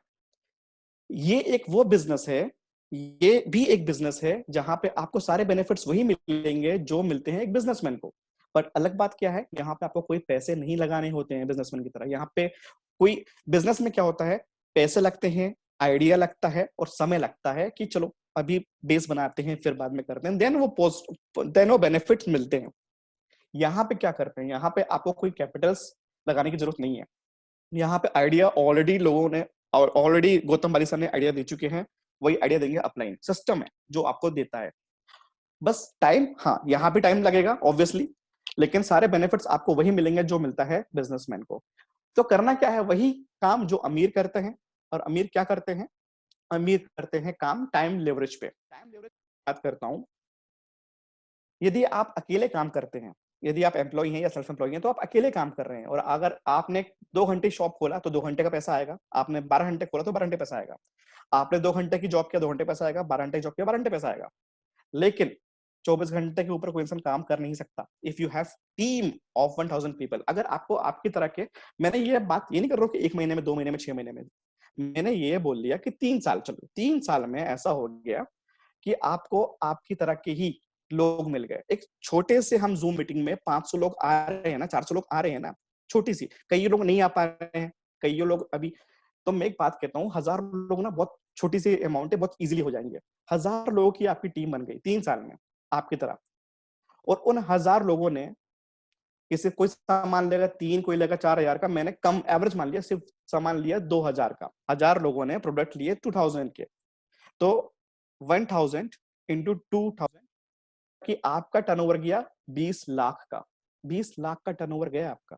ये एक वो बिजनेस है, ये भी एक बिजनेस है जहां पे आपको सारे बेनिफिट्स वही मिलेंगे जो मिलते हैं एक बिजनेसमैन को। पर अलग बात क्या है, यहाँ पे आपको कोई पैसे नहीं लगाने होते हैं बिजनेसमैन की तरह। यहाँ पे कोई बिजनेस में क्या होता है, पैसे लगते हैं, आइडिया लगता है और समय लगता है कि चलो अभी बेस बनाते हैं फिर बाद में करते हैं, देन वो बेनिफिट्स मिलते हैं। यहाँ पे क्या करते हैं, यहाँ पे आपको कोई कैपिटल्स लगाने की जरूरत नहीं है। यहाँ पे आइडिया ऑलरेडी लोगों ने, और ऑलरेडी गौतम बाली सर ने आइडिया दे चुके हैं, वही आइडिया देंगे। अपलाइन सिस्टम है जो आपको देता है, बस टाइम, हाँ यहाँ भी टाइम लगेगा ऑब्वियसली, लेकिन सारे बेनिफिट्स आपको वही मिलेंगे जो मिलता है बिजनेसमैन को। तो करना क्या है, वही काम जो अमीर करते हैं। और अमीर क्या करते हैं? अमीर करते हैं काम टाइम लेवरेज पे। टाइम लेवरेज बात करता हूं, यदि आप अकेले काम करते हैं, यदि आप एम्प्लॉय हैं या सेल्फ एम्प्लॉय हैं, तो आप अकेले काम कर रहे हैं और अगर आपने 2 घंटे शॉप खोला तो 2 घंटे का पैसा आएगा, आपने 12 घंटे खोला तो 12 घंटे पैसा आएगा, आपने 2 घंटे की जॉब किया 2 घंटे पैसा आएगा, 12 घंटे जॉब किया 12 घंटे पैसा आएगा। लेकिन 24 घंटे के ऊपर कोई इंसान काम कर नहीं सकता। If you have team of 1000 people, अगर आपको आपकी तरह के, मैंने ये बात ये नहीं कर रहा हूँ कि 1 महीने में, 2 महीने में, 6 महीने में, मैंने ये बोल लिया कि 3 साल, चलो 3 साल में ऐसा हो गया कि आपको आपकी तरह के ही लोग मिल गए। एक छोटे से हम जूम मीटिंग में 500 लोग आ रहे हैं ना, 400 लोग आ रहे हैं ना, छोटी सी, कई लोग नहीं आ पा रहे हैं, कई लोग अभी, तो मैं एक बात कहता हूँ, 1000 लोग ना बहुत छोटी सी अमाउंट है, बहुत इजीली हो जाएंगे। 1000 लोगों की आपकी टीम बन गई 3 साल में आपकी तरह। और उन 1000 लोगों ने, किसी कोई सामान लेगा 3, कोई लेगा 4000 का, मैंने कम एवरेज मान लिया, सिर्फ सामान लिया 2000 का, 1000 लोगों ने प्रोडक्ट लिए 2000 के, तो 1000 इंटू 2000 कि आपका टर्नओवर गया 20 लाख का। 20 लाख का टर्नओवर गया आपका।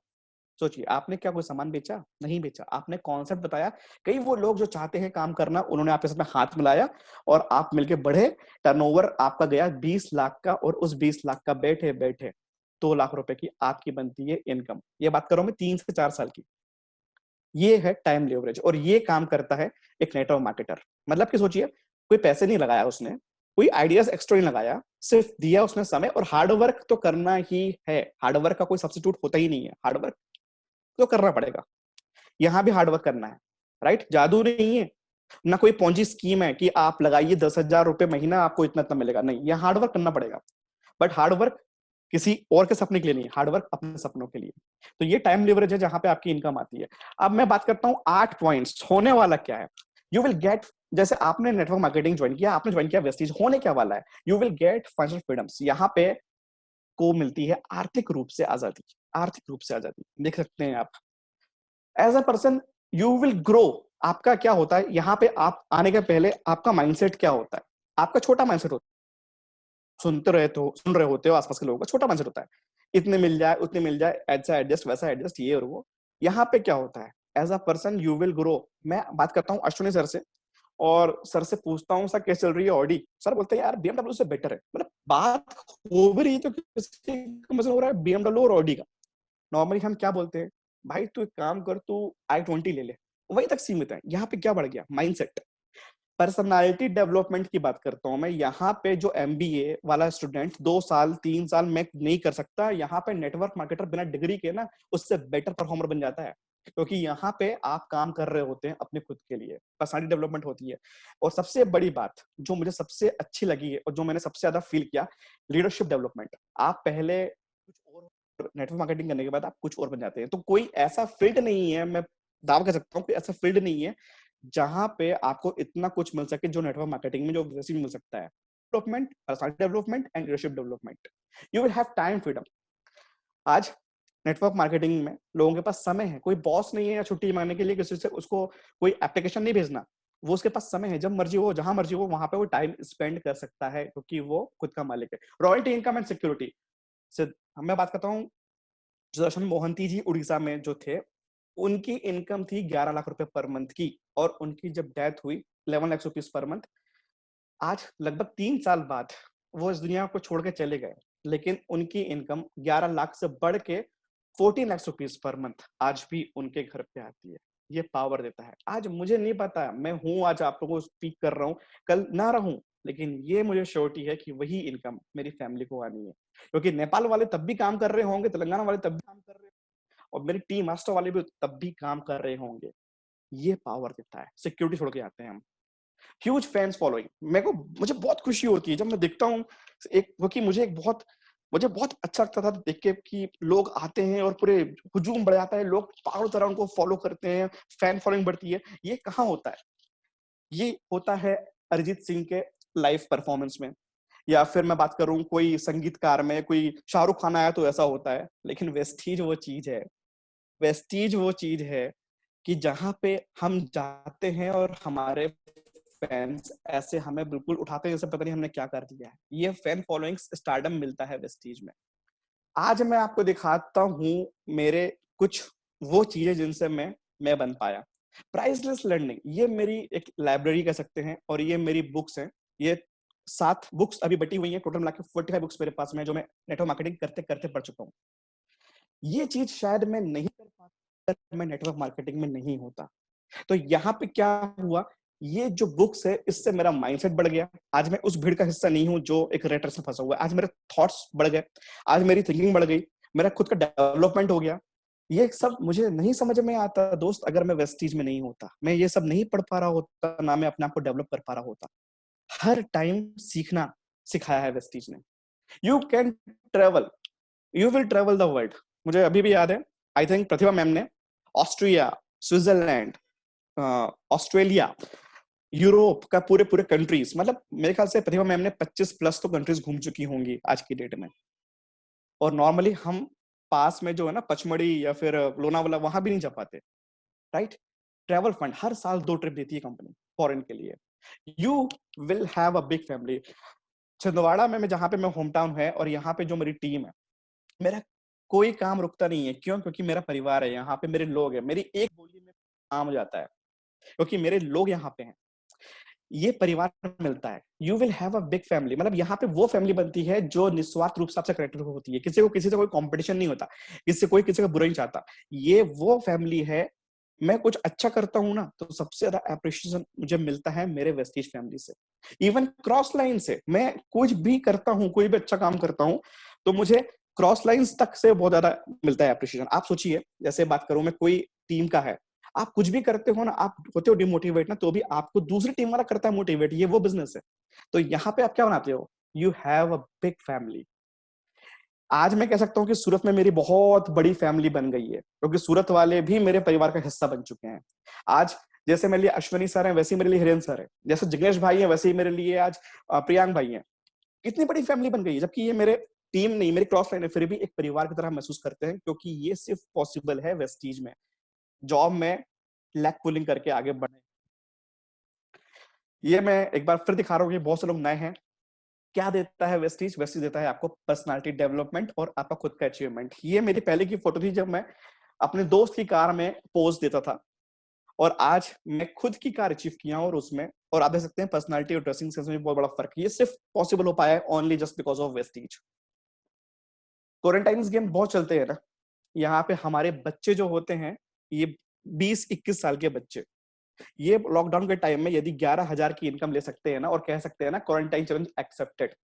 सोचिए, आपने क्या कोई सामान बेचा? नहीं बेचा, आपने कॉन्सेप्ट बताया। कई वो लोग जो चाहते हैं काम करना, उन्होंने आपके साथ में हाथ मिलाया और आप मिलके बढ़े, टर्नओवर आपका गया 20 लाख का, और उस 20 लाख का बैठे बैठे 2 लाख रुपए की आपकी बनती है इनकम। ये बात कर रहा हूं मैं 3 से 4 साल की। ये है टाइम लेवरेज, और ये काम करता है एक नेटवर्क मार्केटर। मतलब कि सोचिए, कोई पैसे नहीं लगाया उसने, कोई आइडियाज एक्स्ट्रा नहीं लगाया, सिर्फ दिया उसने समय, और हार्डवर्क तो करना ही है। हार्डवर्क का कोई सब्स्टिट्यूट होता ही नहीं है, हार्डवर्क तो करना पड़ेगा। यहां भी हार्डवर्क करना है, राइट। जादू नहीं है, ना कोई पॉन्जी स्कीम है कि आप लगाइए 10,000 रुपए महीना आपको इतना इतना मिलेगा, नहीं, यह हार्डवर्क करना पड़ेगा। बट हार्डवर्क किसी और के सपने के लिए नहीं, हार्डवर्क अपने सपनों के लिए। तो ये टाइम लिवरेज है जहां पे आपकी इनकम आती है। अब मैं बात करता हूं 8 पॉइंट्स, होने वाला क्या है। यू विल गेट, जैसे आपने नेटवर्क मार्केटिंग ज्वाइन किया, आपने ज्वाइन किया वेस्टीज, होने क्या वाला है, you will get financial freedoms. यहाँ पे को मिलती है आर्थिक रूप से आजादी। आर्थिक रूप से आजादी देख सकते हैं आप। As a person you will grow. आपका क्या होता है यहाँ पे, आप आने के पहले आपका माइंडसेट क्या होता है? आपका छोटा माइंडसेट होता है, सुन रहे होते हो आसपास के लोगों का छोटा माइंडसेट होता है, इतने मिल जाए उतने मिल जाए, ऐसा एडजस्ट वैसा एडजस्ट, ये और वो। यहाँ पे क्या होता है, as a person you will grow. मैं बात करता हूँ अश्विनी सर से, और सर से पूछता हूँ सर कैसे चल रही है ऑडी, सर बोलते हैं यार बीएमडब्ल्यू से बेटर है। मतलब बात हो भी रही तो किसकी कंपैरिजन हो रहा है, बीएमडब्ल्यू और ऑडी का। नॉर्मली हम क्या बोलते हैं, भाई तू एक काम कर, तू i20 ले ले, वही तक सीमित है। यहाँ पे क्या बढ़ गया, माइंडसेट। पर्सनालिटी डेवलपमेंट की बात करता हूं मैं। यहाँ पे जो एमबीए वाला स्टूडेंट 2 साल 3 साल में नहीं कर सकता, यहाँ पे नेटवर्क मार्केटर बिना डिग्री के ना उससे बेटर परफॉर्मर बन जाता है, क्योंकि यहाँ पे आप काम कर रहे होते हैं अपने खुद के लिए, पर्सनालिटी डेवलपमेंट होती है। और सबसे बड़ी बात जो मुझे सबसे अच्छी लगी है और जो मैंने सबसे ज्यादा फील किया, लीडरशिप डेवलपमेंट। आप पहले कुछ और, नेटवर्क मार्केटिंग करने के बाद आप कुछ और बन जाते हैं। तो कोई ऐसा फील्ड नहीं है, मैं दावा कर सकता हूँ कि ऐसा फील्ड नहीं है जहां पे आपको इतना कुछ मिल सके जो नेटवर्क मार्केटिंग में जो वैसे भी मिल सकता है। Development, personality development and leadership development. You will have time freedom. आज नेटवर्क मार्केटिंग में लोगों के पास समय है, कोई बॉस नहीं है या छुट्टी मांगने के लिए किसी से उसको कोई एप्लीकेशन नहीं भेजना. वो उसके पास समय है, जब मर्जी हो जहां मर्जी हो वहां पे वो टाइम स्पेंड कर सकता है क्योंकि वो खुद का मालिक है. रॉयल्टी इनकम एंड सिक्योरिटी से मैं बात करता हूँ. सुदर्शन मोहंती जी उड़ीसा में जो थे, उनकी इनकम थी 11 लाख रुपए पर मंथ की, और उनकी जब डेथ हुई 11 लाख रुपीस पर मंथ. आज लगभग 3 साल बाद वो इस दुनिया को छोड़ के चले गए, लेकिन उनकी इनकम 11 लाख से बढ़ के 14 लाख रुपीस पर मंथ आज भी उनके घर पे आती है. ये पावर देता है. आज मुझे नहीं पता, मैं हूं आज आप लोगों को स्पीक कर रहा हूं, कल ना रहूं, लेकिन ये मुझे श्योरिटी है कि वही इनकम मेरी फैमिली को आनी है. क्योंकि नेपाल वाले तब भी काम कर रहे होंगे, तेलंगाना वाले तब भी काम कर रहे होंगे, और मेरी टीम मास्टर वाले भी तब भी काम कर रहे होंगे. ये पावर देता है. सिक्योरिटी छोड़ के आते हैं हम. Huge fans following. मेरे को मुझे बहुत खुशी होती है जब मैं देखता हूँ एक, क्योंकि मुझे बहुत अच्छा लगता था देख के कि लोग आते हैं और पूरे हुजूम बढ़ जाता है, लोग पागल तरह उनको फॉलो करते हैं, फैन फॉलोइंग बढ़ती है. ये कहाँ होता है? ये होता है अरिजीत सिंह के लाइव परफॉर्मेंस में, या फिर मैं बात करूं कोई संगीतकार में, कोई शाहरुख खान आया तो ऐसा होता है. लेकिन वेस्टीज वो चीज है, वेस्टीज वो चीज है कि जहां पे हम जाते हैं और हमारे फैंस ऐसे हमें बिल्कुल उठाते हैं जैसे पता नहीं हमने क्या कर दिया है. ये फैन फॉलोइंग स्टारडम मिलता है वेस्टीज में. आज मैं आपको दिखाता हूँ मेरे कुछ वो चीजें जिनसे मैं बन पाया. प्राइसलेस लर्निंग, ये मेरी एक लाइब्रेरी कह सकते हैं, और ये मेरी बुक्स हैं. ये 7 बुक्स अभी बटी हुई हैं, टोटल मिला के 45 बुक्स मेरे पास में, जो मैं नेटवर्क मार्केटिंग करते करते पढ़ चुका हूँ. ये चीज शायद मैं नहीं कर पाता अगर मैं नेटवर्क मार्केटिंग में नहीं होता. तो यहाँ पे क्या हुआ, ये जो बुक्स है इससे मेरा माइंडसेट बढ़ गया. आज मैं उस भीड़ का हिस्सा नहीं हूं जो एक रेट रेस में फंसा हुआ है. आज मेरे थॉट्स बढ़ गए, आज मेरी थिंकिंग बढ़ गई, मेरा खुद का डेवलपमेंट हो गया. ये सब मुझे नहीं समझ में आता दोस्त अगर मैं वेस्टीज में नहीं होता. मैं ये सब नहीं पढ़ पा रहा होता, ना मैं अपने आप को डेवलप कर पा रहा होता. हर टाइम सीखना सिखाया है वेस्टीज ने. You can travel, you will travel the world. मुझे अभी भी याद है, आई थिंक प्रतिभा मैम ने ऑस्ट्रिया, स्विट्जरलैंड, ऑस्ट्रेलिया, यूरोप का पूरे पूरे कंट्रीज, मतलब मेरे ख्याल से प्रतिभा मैम ने 25 प्लस तो कंट्रीज घूम चुकी होंगी आज की डेट में. और नॉर्मली हम पास में जो है ना पचमढ़ी या फिर लोनावाला, वहां भी नहीं जा पाते. राइट. ट्रैवल फंड हर साल 2 ट्रिप देती है कंपनी फॉरेन के लिए. You will have a big family. Chhindwara में मैं जहाँ पे मैं होम टाउन है और यहाँ पे जो मेरी टीम है, मेरा कोई काम रुकता नहीं है. क्यों? क्योंकि मेरा परिवार है, यहाँ पे मेरे लोग हैं. मेरी एक बोली में काम हो जाता है क्योंकि मेरे लोग यहाँ पे हैं. ये परिवार मिलता है. You will have a big family, मतलब यहाँ पे वो फैमिली बनती है जो निस्वार्थ रूप से आपसे कनेक्टेड होती है. किसी से कोई कंपटीशन नहीं होता, किसी का बुरा नहीं चाहता. ये वो फैमिली है. मैं कुछ अच्छा करता हूँ ना तो सबसे ज्यादा अप्रिशिएशन मुझे मिलता है मेरे वेस्टीज फैमिली से. इवन क्रॉस लाइन से मैं कुछ भी करता हूँ, कोई भी अच्छा काम करता हूँ तो मुझे क्रॉस लाइंस तक से बहुत ज्यादा मिलता है अप्रिशिएशन. आप सोचिए, जैसे बात करूं मैं, कोई टीम का है, आप कुछ भी करते हो ना, आप होते हो डिमोटिवेट ना, तो भी आपको दूसरी टीम वाला करता है मोटिवेट. ये वो बिजनेस है. तो यहाँ पे आप क्या बनाते हो, you have a big family. आज मैं कह सकता हूँ कि सूरत में मेरी बहुत बड़ी फैमिली बन गई है क्योंकि सूरत वाले भी मेरे परिवार का हिस्सा बन चुके हैं. आज जैसे मेरे लिए अश्वनी सर हैं, वैसे ही मेरे लिए हिरेन सर है. जैसे जिग्नेश भाई हैं, वैसे ही मेरे लिए आज प्रियांक भाई हैं. इतनी बड़ी फैमिली बन गई है, जबकि ये मेरे टीम नहीं, मेरी क्रॉस लाइन है, फिर भी एक परिवार की तरह महसूस करते हैं क्योंकि ये सिर्फ पॉसिबल है वेस्टीज में. जॉब में लैग पुलिंग करके आगे बढ़े. ये मैं एक बार फिर दिखा रहा हूँ कि बहुत से लोग नए हैं. क्या देता है वेस्टीज? वेस्टीज देता है आपको पर्सनालिटी डेवलपमेंट और आपका खुद का अचीवमेंट. ये मेरी पहले की फोटो थी जब मैं अपने दोस्त की कार में पोज देता था, और आज मैं खुद की कार अचीव किया हूं और उसमें, और आप देख सकते हैं पर्सनालिटी और ड्रेसिंग सेंस में बहुत बड़ा फर्क. ये सिर्फ पॉसिबल हो पाया है only just because of Vestige. Quarantine game बहुत चलते हैं ना, यहाँ पे हमारे बच्चे जो होते हैं, ये 20-21 साल के बच्चे, ये लॉकडाउन के टाइम में यदि 11,000 की इनकम ले सकते हैं ना, और कह सकते हैं ना क्वारंटाइन चैलेंज एक्सेप्टेड.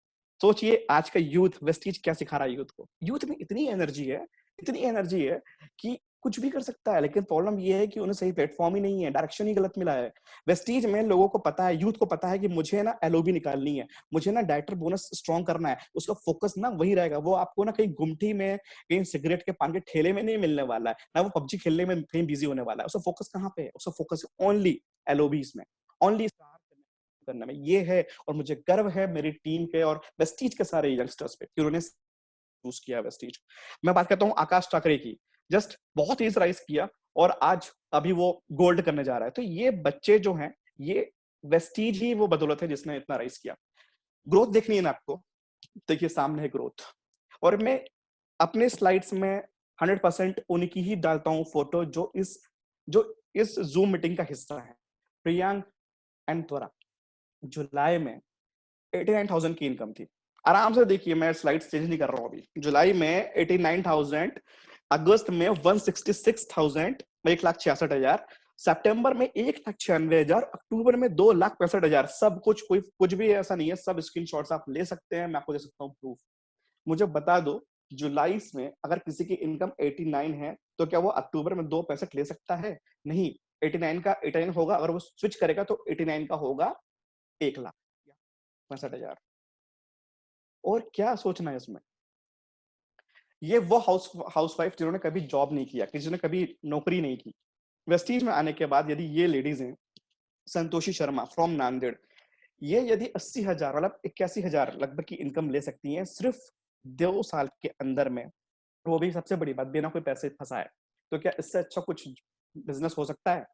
सोचिए आज का यूथ वेस्टीज क्या सिखा रहा है यूथ को. यूथ में इतनी एनर्जी है, इतनी एनर्जी है कि कुछ भी कर सकता है. लेकिन प्रॉब्लम ये है कि उन्हें सही प्लेटफॉर्म ही नहीं है, डायरेक्शन ही गलत मिला है. वेस्टीज में लोगों को पता है, यूथ को पता है कि मुझे ना एलओबी निकालनी है, मुझे ना डायरेक्टर बोनस स्ट्रॉन्ग करना है. उसका फोकस ना वही रहेगा. वो आपको ना कहीं गुमटी में, कहीं सिगरेट के पान के ठेले में नहीं मिलने वाला है, ना वो पबजी खेलने में कहीं बिजी होने वाला है. उसका फोकस कहाँ पे है? उसका फोकस ओनली एलओबीज में, ओनली करने में। ये है, और मुझे गर्व है मेरी टीम पे और वेस्टीज के सारे यंगस्टर्स पे कि उन्होंने चूज किया वेस्टीज। मैं बात करता हूँ आकाश टाकरे की, जस्ट बहुत ही राइज किया और आज अभी वो गोल्ड करने जा रहा है। तो ये बच्चे जो हैं, ये वेस्टीज ही वो बदौलत है जिसने इतना राइज किया। ग्रोथ देखनी है ना आपको, देखिए सामने है ग्रोथ। और मैं अपने स्लाइड्स में 100% उनकी ही डालता हूँ फोटो जो इस जूम मीटिंग का हिस्सा है। प्रियांक एंड त्वरा जुलाई में 89,000 की इनकम थी। आराम से देखिए, मैं स्लाइड्स चेंज नहीं कर रहा हूँ अभी। जुलाई में 89,000, अगस्त में 166,000, 1,66,000, सितंबर में 1,96,000, अक्टूबर में 2,65,000। सब कुछ भी ऐसा नहीं है, सब स्क्रीनशॉट्स आप ले सकते हैं, मैं आपको दे सकता हूँ प्रूफ। मुझे बता दो, जुलाई में अगर किसी की इनकम 89 है तो क्या वो अक्टूबर में 2,65 ले सकता है? नहीं। 89 का 89 होगा, अगर वो स्विच करेगा तो 89 का होगा 1,65,000। और क्या सोचना है इसमें? ये वो हाउसवाइफ जिन्होंने कभी जॉब नहीं किया, किसी ने कभी नौकरी नहीं की। वेस्टीज में आने के बाद यदि ये लेडीज हैं, संतोषी शर्मा फ्रॉम नांदेड़, ये यदि 80,000 मतलब 81,000 लगभग की इनकम ले सकती हैं सिर्फ 2 साल के अंदर में, वो भी सबसे बड़ी बात, बिना कोई पैसे फंसाए, तो क्या इससे अच्छा कुछ बिजनेस हो सकता है?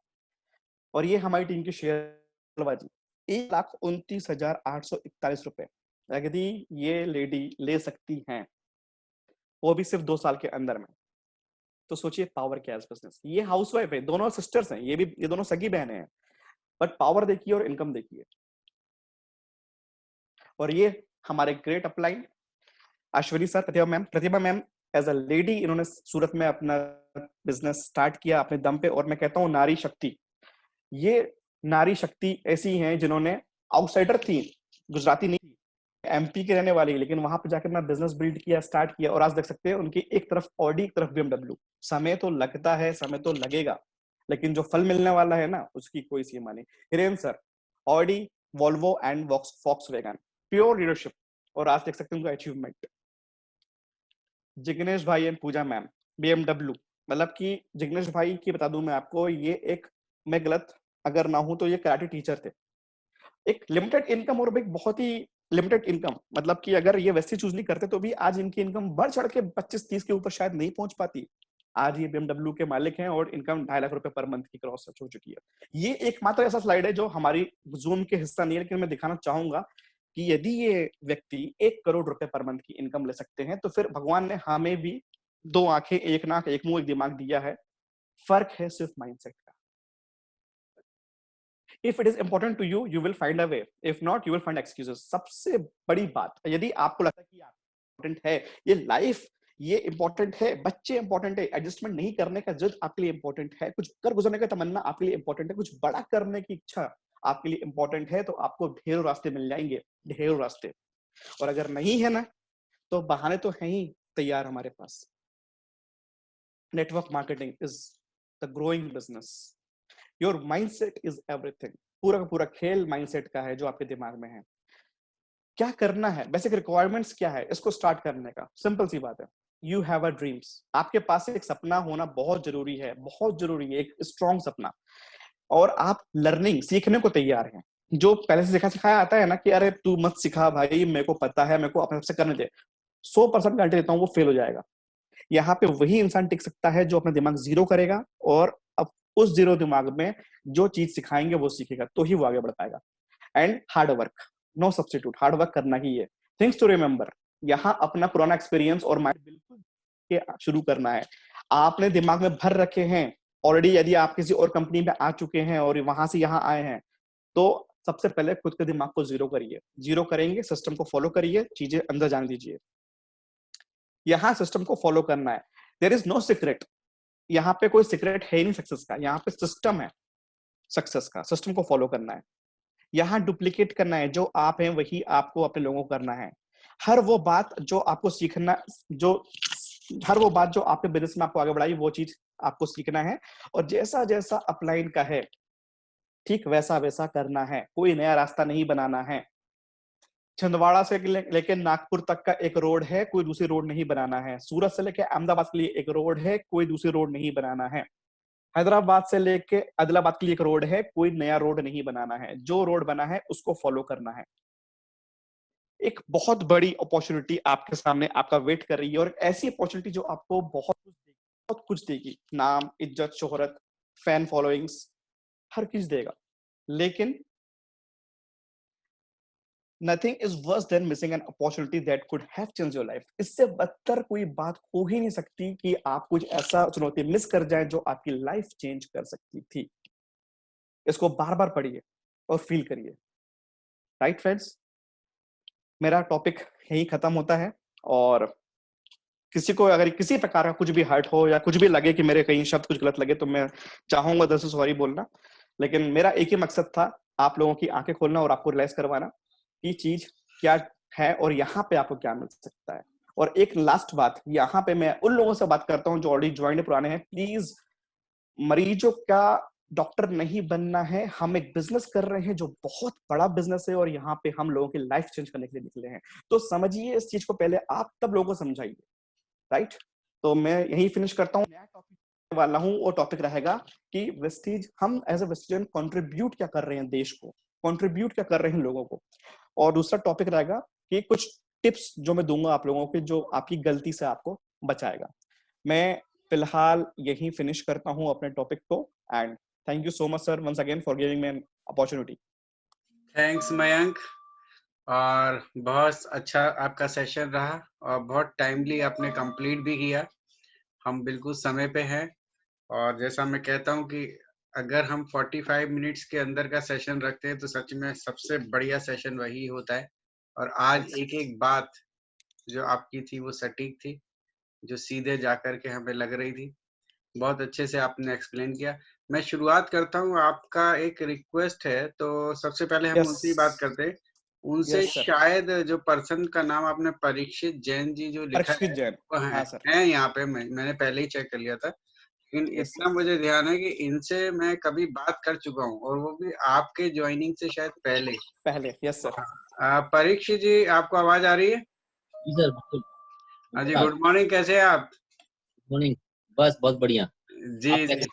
और ये हमारी टीम की शेयर बाजी, 1,29,841 रुपए यदि ये लेडी ले सकती हैं, वो भी सिर्फ 2 साल के अंदर में, तो सोचिए पावर क्या है इस बिजनेस। ये हाउसवाइफ है, दोनों सिस्टर्स हैं, ये दोनों सगी बहनें हैं, बट पावर देखिए और इनकम देखिए। और ये हमारे great upline Ashwini sir, Pratibha ma'am as a lady, इन्होंने सूरत में अपना बिजनेस स्टार्ट किया अपने दम पे। और मैं कहता हूँ नारी शक्ति, ये नारी शक्ति ऐसी हैं जिन्होंने, आउटसाइडर थी, गुजराती नहीं थी, एमपी के रहने वाली, लेकिन वहां पे जाकर अपना बिजनेस बिल्ड किया, स्टार्ट किया, और आज देख सकते हैं उनकी एक तरफ ऑडी, एक तरफ बीएमडब्ल्यू। समय तो लगता है, समय तो लगेगा, लेकिन जो फल मिलने वाला है ना, उसकी कोई सीमा नहीं। Hiren sir, Audi, Volvo and Volkswagen, pure leadership, और आज देख सकते हैं उनका अचीवमेंट। जिग्नेश भाई एंड पूजा मैम, बीएमडब्ल्यू, मतलब कि जिग्नेश भाई की बता दूं मैं आपको, ये एक, मैं गलत अगर ना हूं तो ये कराटे टीचर थे। एक लिमिटेड इनकम और एक बहुत ही लिमिटेड इनकम, मतलब कि अगर ये वैसे चूज नहीं करते तो भी आज इनकी इनकम बढ़ चढ़ के 25-30 के ऊपर शायद नहीं पहुंच पाती। आज ये बीएमडब्ल्यू के मालिक हैं और इनकम 2.5 लाख रुपए पर मंथ की क्रॉस हो चुकी है। ये एकमात्र ऐसा स्लाइड है जो हमारी जूम के हिस्सा नहीं है, लेकिन मैं दिखाना चाहूंगा कि यदि ये व्यक्ति 1 करोड़ रुपए पर मंथ की इनकम ले सकते हैं, तो फिर भगवान ने हमें भी 2 आंखें, 1 नाक, 1 मुंह, 1 दिमाग दिया है। फर्क है सिर्फ माइंडसेट का। If it is important to you, you will find a way. If not, you will find excuses. सबसे बड़ी बात, यदि आपको लगता है कि इम्पोर्टेंट है ये लाइफ, ये इम्पोर्टेंट है, बच्चे इम्पोर्टेंट है, एडजस्टमेंट नहीं करने का जिद आपके लिए इम्पोर्टेंट है, कुछ कर गुजरने का तमन्ना आपके लिए इम्पोर्टेंट है, कुछ बड़ा करने की इच्छा आपके लिए इम्पोर्टेंट है, तो आपको ढेरों रास्ते मिल जाएंगे, ढेरों रास्ते। और अगर नहीं है ना, तो बहाने तो हैं ही तैयार हमारे पास। Network marketing is the growing business. Your mindset is everything. पूरा का पूरा खेल माइंडसेट का है जो आपके दिमाग में है। क्या करना है, बेसिक रिक्वायरमेंट्स क्या है इसको स्टार्ट करने का? सिंपल सी बात है, यू हैव अ ड्रीम्स। आपके पास एक सपना होना बहुत जरूरी है, बहुत जरूरी है, एक स्ट्रॉन्ग सपना। और आप लर्निंग, सीखने को तैयार हैं। जो पहले से सिखाया आता है ना कि अरे तू मत सिखा भाई, मेरे को पता है, मेरे को अपने से करने दे, 100% गारंटी देता हूँ वो फेल हो जाएगा। यहाँ पे वही इंसान टिक सकता है जो अपना दिमाग जीरो करेगा, और अब उस जीरो दिमाग में जो चीज सिखाएंगे वो सीखेगा, तो ही वो आगे बढ़ पाएगा। And hard work, no substitute, hard work करना ही है। थिंग्स टू रिमेंबर, यहाँ अपना पुराना एक्सपीरियंस और माइंड बिल्कुल के शुरू करना है। आपने दिमाग में भर रखे हैं ऑलरेडी, यदि आप किसी और कंपनी में आ चुके हैं और वहां से यहाँ आए हैं, तो सबसे पहले खुद के दिमाग को जीरो करिए। जीरो करेंगे, सिस्टम को फॉलो करिए, चीजें अंदर जाने दीजिए। यहाँ सिस्टम को फॉलो करना है, देयर इज नो सीक्रेट। यहाँ पे कोई सीक्रेट है ही नहीं सक्सेस का, यहाँ पे सिस्टम है सक्सेस का, सिस्टम को फॉलो करना है। यहाँ डुप्लीकेट करना है, जो आप हैं वही आपको अपने लोगों को करना है। हर वो बात जो आपको सीखना, जो हर वो बात जो आपके बिजनेस में आपको आगे बढ़ाई, वो चीज आपको सीखना है, और जैसा जैसा अपलाइन का है ठीक वैसा वैसा करना है। कोई नया रास्ता नहीं बनाना है। छिंदवाड़ा से लेकर नागपुर तक का एक रोड है, कोई दूसरी रोड नहीं बनाना है। सूरत से लेकर अहमदाबाद के लिए एक रोड है, कोई दूसरी रोड नहीं बनाना है। हैदराबाद से लेके आदिलाबाद के लिए एक रोड है, कोई नया रोड नहीं बनाना है, जो रोड बना है उसको फॉलो करना है। एक बहुत बड़ी अपॉर्चुनिटी आपके सामने आपका वेट कर रही है, और एक ऐसी अपॉर्चुनिटी जो आपको बहुत कुछ देगी, नाम, इज्जत, शोहरत, फैन फॉलोइंग्स, हर चीज देगा। लेकिन nothing is worse than missing an opportunity that could have changed your life। इससे बदतर कोई बात हो ही नहीं सकती कि आप कुछ ऐसा चुनौती मिस कर जाएं जो आपकी लाइफ चेंज कर सकती थी। इसको बार बार पढ़िए और फील करिए। राइट फ्रेंड्स, मेरा टॉपिक यही खत्म होता है, और किसी को अगर किसी प्रकार का कुछ भी हर्ट हो या कुछ भी लगे कि मेरे कहीं शब्द कुछ गलत लगे, तो मैं चाहूंगा दिल से सॉरी बोलना। लेकिन मेरा एक ही मकसद था, आप लोगों की आंखें खोलना और आपको रियलाइज करवाना कि चीज क्या है और यहाँ पे आपको क्या मिल सकता है। और एक लास्ट बात, यहाँ पे मैं उन लोगों से बात करता हूँ जो ऑलरेडी ज्वाइन पुराने हैं, प्लीज मरीजों का डॉक्टर नहीं बनना है। हम एक बिजनेस कर रहे हैं जो बहुत बड़ा बिजनेस है, और यहाँ पे हम लोगों की लाइफ चेंज करने के लिए निकले हैं। तो समझिए इस चीज को, पहले आप तब लोगों को समझाइए। राइट, तो मैं यही फिनिश करता हूँ। नया टॉपिक वाला हूँ, और टॉपिक रहेगा कि वेस्टीज, हम एज ए वेस्टिजन कंट्रीब्यूट क्या कर रहे हैं देश को, कंट्रीब्यूट क्या कर रहे हैं लोगों को। और दूसरा टॉपिक रहेगा कि कुछ टिप्स जो मैं दूंगा आप लोगों के, जो आपकी गलती से आपको बचाएगा। मैं फिलहाल यही फिनिश करता हूँ अपने टॉपिक को, and thank you so much sir once again for giving me an opportunity. Thanks Mayank, और बहुत अच्छा आपका सेशन रहा और बहुत टाइमली आपने कंप्लीट भी किया। हम बिल्कुल समय पे हैं, और जैसा मैं कहता हूं कि अगर हम 45 मिनट्स के अंदर का सेशन रखते हैं तो सच में सबसे बढ़िया सेशन वही होता है। और आज एक एक बात जो आपकी थी वो सटीक थी, जो सीधे जाकर के हमें लग रही थी। बहुत अच्छे से आपने एक्सप्लेन किया। मैं शुरुआत करता हूँ, आपका एक रिक्वेस्ट है, तो सबसे पहले हम यस उनसे ही बात करते हैं। उनसे यस सर। शायद जो पर्सन का नाम आपने परीक्षित जैन जी जो लिखा परीक्षित है, जैन, वो हाँ सर। है यहाँ पे। मैंने पहले ही चेक कर लिया था, लेकिन यस इतना मुझे ध्यान है कि इनसे मैं कभी बात कर चुका हूँ, और वो भी आपके ज्वाइनिंग से शायद पहले। पहले, यस सर। परीक्षित जी, आपको आवाज आ रही है? जी सर, बिल्कुल। हाँ जी, नमस्कार। गुड मॉर्निंग, कैसे हैं आप? मॉर्निंग। बस बहुत बढ़िया। जी आप जी, कैसे?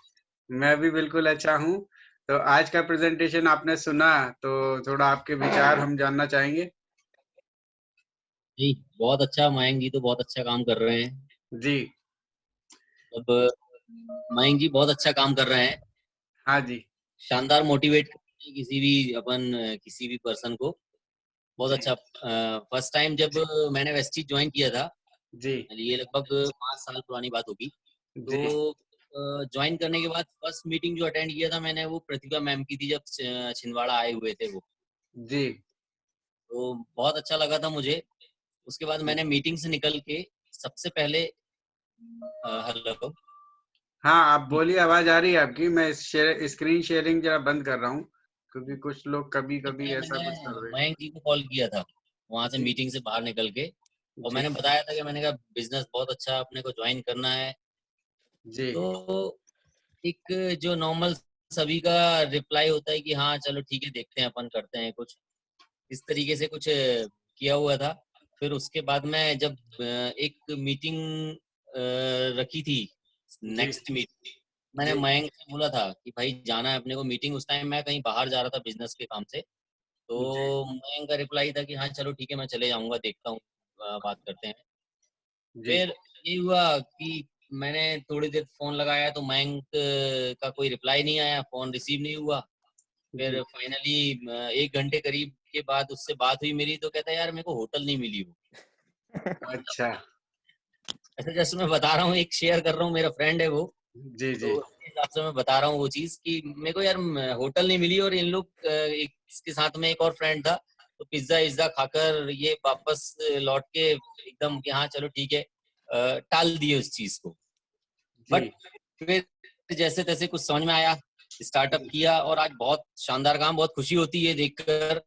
मैं भी बिल्कुल अच्छा हूँ। तो आज का प्रेजेंटेशन आपने सुना, तो थोड़ा आपके विचार हम जानना चाहेंगे। जी, बहुत अच्छा। मयंक जी तो बहुत अच्छा काम कर रहे हैं। जी। अब मयंक जी बहुत अच्छा काम कर रहे हैं। हाँ जी। शानदार मोटिवेट करते हैं किसी भी पर्सन को। बहुत जी अच्छा। फर्स्ट टाइम जब मैंने वेस्टीज ज्वाइन किया था, जी ये लगभग 5 साल पुरानी बात होगी। जी तो ज्वाइन करने के बाद फर्स्ट मीटिंग जो अटेंड किया था मैंने, वो प्रतिभा मैम की थी, जब छिंदवाड़ा आए हुए थे वो। जी तो बहुत अच्छा लगा था मुझे। उसके बाद मैंने मीटिंग से निकल के सबसे पहले हेलो। हाँ, आप बोलिए, आवाज आ रही है आपकी। मैं स्क्रीन शेयरिंग जरा बंद कर रहा हूँ, क्योंकि कुछ लोग कभी सबसे कभी पहले ऐसा कुछ कर मैंने रहे हैं। मयंक जी को कॉल किया था, वहां से जी मीटिंग से बाहर निकल के। और जी मैंने बताया था कि मैंने कहा बिजनेस बहुत अच्छा, अपने को ज्वाइन करना है। जी तो एक जो नॉर्मल सभी का रिप्लाई होता है कि हाँ चलो ठीक है, देखते हैं, अपन करते हैं कुछ, इस तरीके से कुछ किया हुआ था। फिर उसके बाद में जब एक मीटिंग रखी थी, जी नेक्स्ट मीटिंग, मैंने जी मयंक से बोला था कि भाई जाना है अपने को मीटिंग। उस टाइम मैं कहीं बाहर जा रहा था बिजनेस के काम से। तो जी मयंक का रिप्लाई था कि हाँ चलो ठीक है, मैं चले जाऊंगा, देखता हूँ, बात करते हैं। जी फिर ये हुआ कि मैंने थोड़ी देर फोन लगाया तो मयंक का कोई रिप्लाई नहीं आया, फोन रिसीव नहीं हुआ। जी। फिर फाइनली 1 घंटे करीब के बाद उससे बात हुई मेरी, तो कहता है यार मेरे को होटल नहीं मिली वो। अच्छा। ऐसे जैसे मैं बता रहा हूँ, एक शेयर कर रहा हूँ, मेरा फ्रेंड है वो। जी तो जी उसके हिसाब से मैं बता रहा हूँ वो चीज कि मेरे को यार होटल नहीं मिली। और इन लोग एक इसके साथ में एक और फ्रेंड था, तो पिज्जा इज्जा खाकर ये वापस लौट के एकदम कि हाँ चलो ठीक है, टाल दिए उस चीज को। जी बट फिर जैसे तैसे कुछ समझ में आया, स्टार्टअप किया, और आज बहुत शानदार काम, बहुत खुशी होती है देखकर।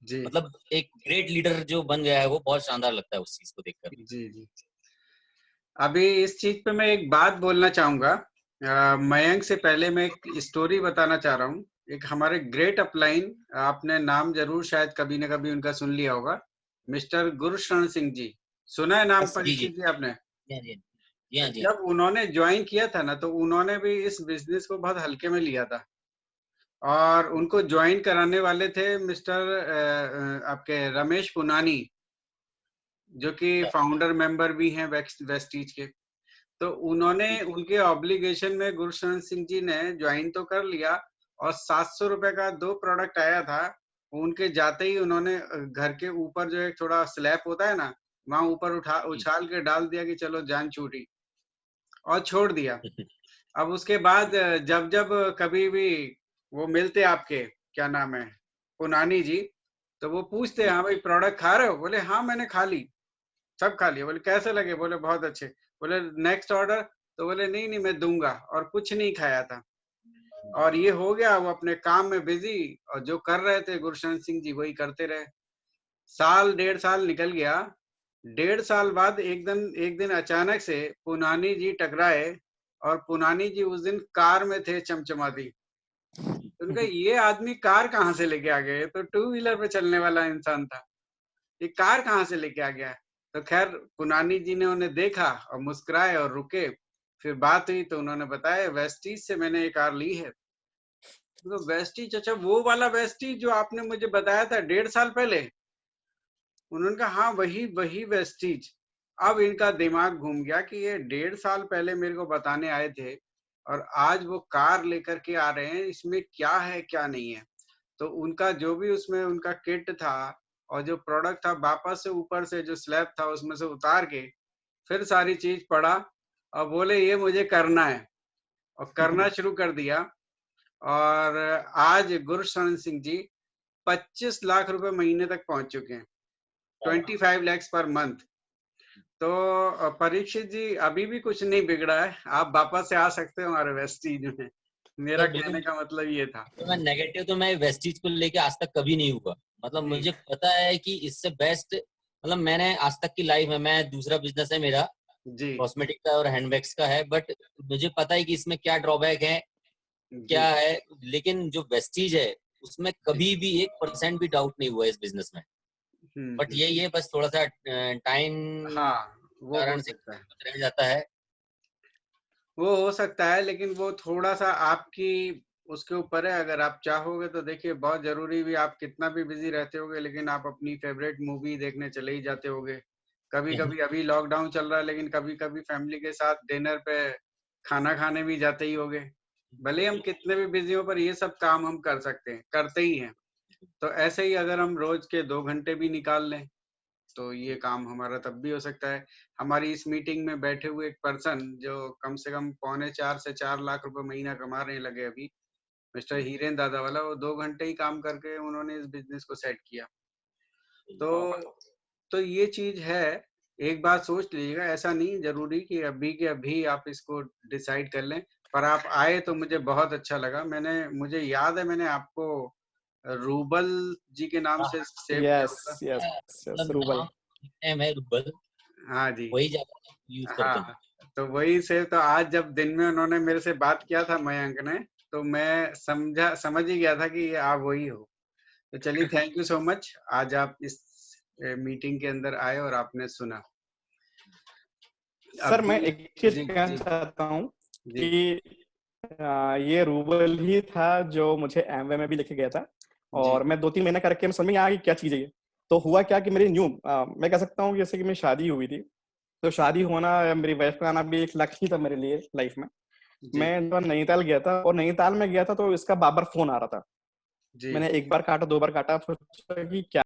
जी मतलब एक ग्रेट लीडर जो बन गया है वो, बहुत शानदार लगता है उस चीज को देखकर। जी जी। अभी इस चीज पे मैं एक बात बोलना चाहूंगा। मयंक से पहले मैं एक स्टोरी बताना चाह रहा हूँ। एक हमारे ग्रेट अपलाइन, आपने नाम जरूर शायद कभी न कभी उनका सुन लिया होगा, मिस्टर गुरशरण सिंह जी। सुना है नाम यस सर। जी जी परीक्षित जी आपने? जी जी जी हाँ, जी हाँ। जब उन्होंने ज्वाइन किया था ना, तो उन्होंने भी इस बिजनेस को बहुत हल्के में लिया था, और उनको ज्वाइन कराने वाले थे मिस्टर आपके रमेश पुनानी, जो कि अच्छा, फाउंडर मेंबर भी हैं वेस्टीज के। तो उन्होंने उनके ऑब्लिगेशन में गुरशरण सिंह जी ने ज्वाइन तो कर लिया, और 700 रुपए का 2 प्रोडक्ट आया था। उनके जाते ही उन्होंने घर के ऊपर जो एक थोड़ा स्लैब होता है ना, वहां ऊपर जी। उछाल के डाल दिया कि चलो जान छूटी, और छोड़ दिया। अब उसके बाद जब जब कभी भी वो मिलते आपके, क्या नाम है, पुनानी जी, तो वो पूछते, हाँ भाई प्रोडक्ट खा रहे हो? बोले हाँ मैंने खा ली, सब खा लिया। बोले कैसे लगे? बोले बहुत अच्छे। बोले नेक्स्ट ऑर्डर? तो बोले नहीं नहीं मैं दूंगा, और कुछ नहीं खाया था। और ये हो गया, वो अपने काम में बिजी, और जो कर रहे थे गुरशरण सिंह जी वही करते रहे। साल 1.5 साल निकल गया। 1.5 साल बाद एक दिन अचानक से पुनानी जी टकराए, और पुनानी जी उस दिन कार में थे चमचमाती। तो उनका ये आदमी कार कहाँ से लेके आ गया? ये तो 2 व्हीलर पे चलने वाला इंसान था, ये कार कहाँ से लेके आ गया? तो खैर पुनानी जी ने उन्हें देखा और मुस्कुराए और रुके। फिर बात हुई तो उन्होंने बताया वेस्टीज से मैंने ये कार ली है। तो वेस्टीज? अच्छा वो वाला वेस्टीज जो आपने मुझे बताया था 1.5 साल पहले? उन्होंने कहा हाँ वही वही वेस्टीज। अब इनका दिमाग घूम गया कि ये 1.5 साल पहले मेरे को बताने आए थे, और आज वो कार लेकर के आ रहे हैं, इसमें क्या है क्या नहीं है। तो उनका जो भी उसमें उनका किट था, और जो प्रोडक्ट था, वापस से ऊपर से जो स्लैब था उसमें से उतार के फिर सारी चीज पड़ा, और बोले ये मुझे करना है, और करना शुरू कर दिया। और आज गुरशरण सिंह जी 25 लाख रुपए महीने तक पहुंच चुके हैं, 25 lakhs पर मंथ। तो परीक्षित जी अभी भी कुछ नहीं बिगड़ा है, आप वापस से आ सकते हो हमारे वेस्टीज में। मेरा मतलब कहने बिल्कुल, का मतलब ये था। तो मैं नेगेटिव तो मैं वेस्टीज को लेके आज तक कभी नहीं हुआ। मतलब जी मुझे पता है कि इससे बेस्ट, मतलब मैंने आज तक की लाइफ में, मैं दूसरा बिजनेस है मेरा जी कॉस्मेटिक का और हैंडबैग्स का है, बट मुझे पता है कि इसमें क्या ड्रॉबैक है, जी क्या है। लेकिन जो वेस्टीज है उसमें जी। कभी भी 1% भी डाउट नहीं हुआ इस बिजनेस में। बट हम्म। यही है बस, थोड़ा सा टाइम हाँ वो हो कारण से सकता है, कुछ रह जाता है। वो हो सकता है, लेकिन वो थोड़ा सा आपकी उसके ऊपर है। अगर आप चाहोगे तो देखिए, बहुत जरूरी भी, आप कितना भी बिजी रहते होगे लेकिन आप अपनी फेवरेट मूवी देखने चले ही जाते होगे। कभी कभी अभी लॉकडाउन चल रहा है, लेकिन कभी कभी फैमिली के साथ डिनर पे खाना खाने भी जाते ही होगे। भले ही हम कितने भी बिजी हो, पर ये सब काम हम कर सकते हैं, करते ही हैं। तो ऐसे ही अगर हम रोज के 2 घंटे भी निकाल लें, तो ये काम हमारा तब भी हो सकता है। हमारी इस मीटिंग में बैठे हुए एक पर्सन जो कम से कम 3.25 से 4 लाख रुपए महीना कमा रहे लगे अभी, मिस्टर हीरेन दादा वाला, वो 2 घंटे ही काम करके उन्होंने इस बिजनेस को सेट किया। तो ये चीज है। एक बात सोच लीजिएगा, ऐसा नहीं जरूरी कि अभी के अभी आप इसको डिसाइड कर लें। पर आप आए तो मुझे बहुत अच्छा लगा। मुझे याद है मैंने आपको रूबल जी के नाम हाँ, से सेव किया यस हुआ था। यस यस मतलब रूबल। नाम नेम है रूबल, हाँ जी। वही ज्यादा यूज करते हैं। हाँ, तो वही से तो आज जब दिन में उन्होंने मेरे से बात किया था मयंक ने, तो मैं समझ ही गया था कि ये आप वही हो। तो चलिए, थैंक यू सो मच, आज आप इस मीटिंग के अंदर आए और आपने सुना। सर अभी मैं एक चीज जी कहना जी चाहता हूँ जी कि ये रूबल ही था जो मुझे एमवे में भी लेके गया था, जी और मैं 2-3 महीने करके मैं समझ में आ गई क्या चीज है ये। तो हुआ क्या कि मेरी मैं कह सकता हूँ कि जैसे कि मेरी शादी हुई थी, तो शादी होना या मेरी वाइफ का आना भी एक लक ही था मेरे लिए लाइफ में। जी मैं जब नैनीताल गया था, और नैनीताल में गया था तो इसका बार बार फोन आ रहा था। जी मैंने एक बार काटा, 2 बार काटा, सोचा कि क्या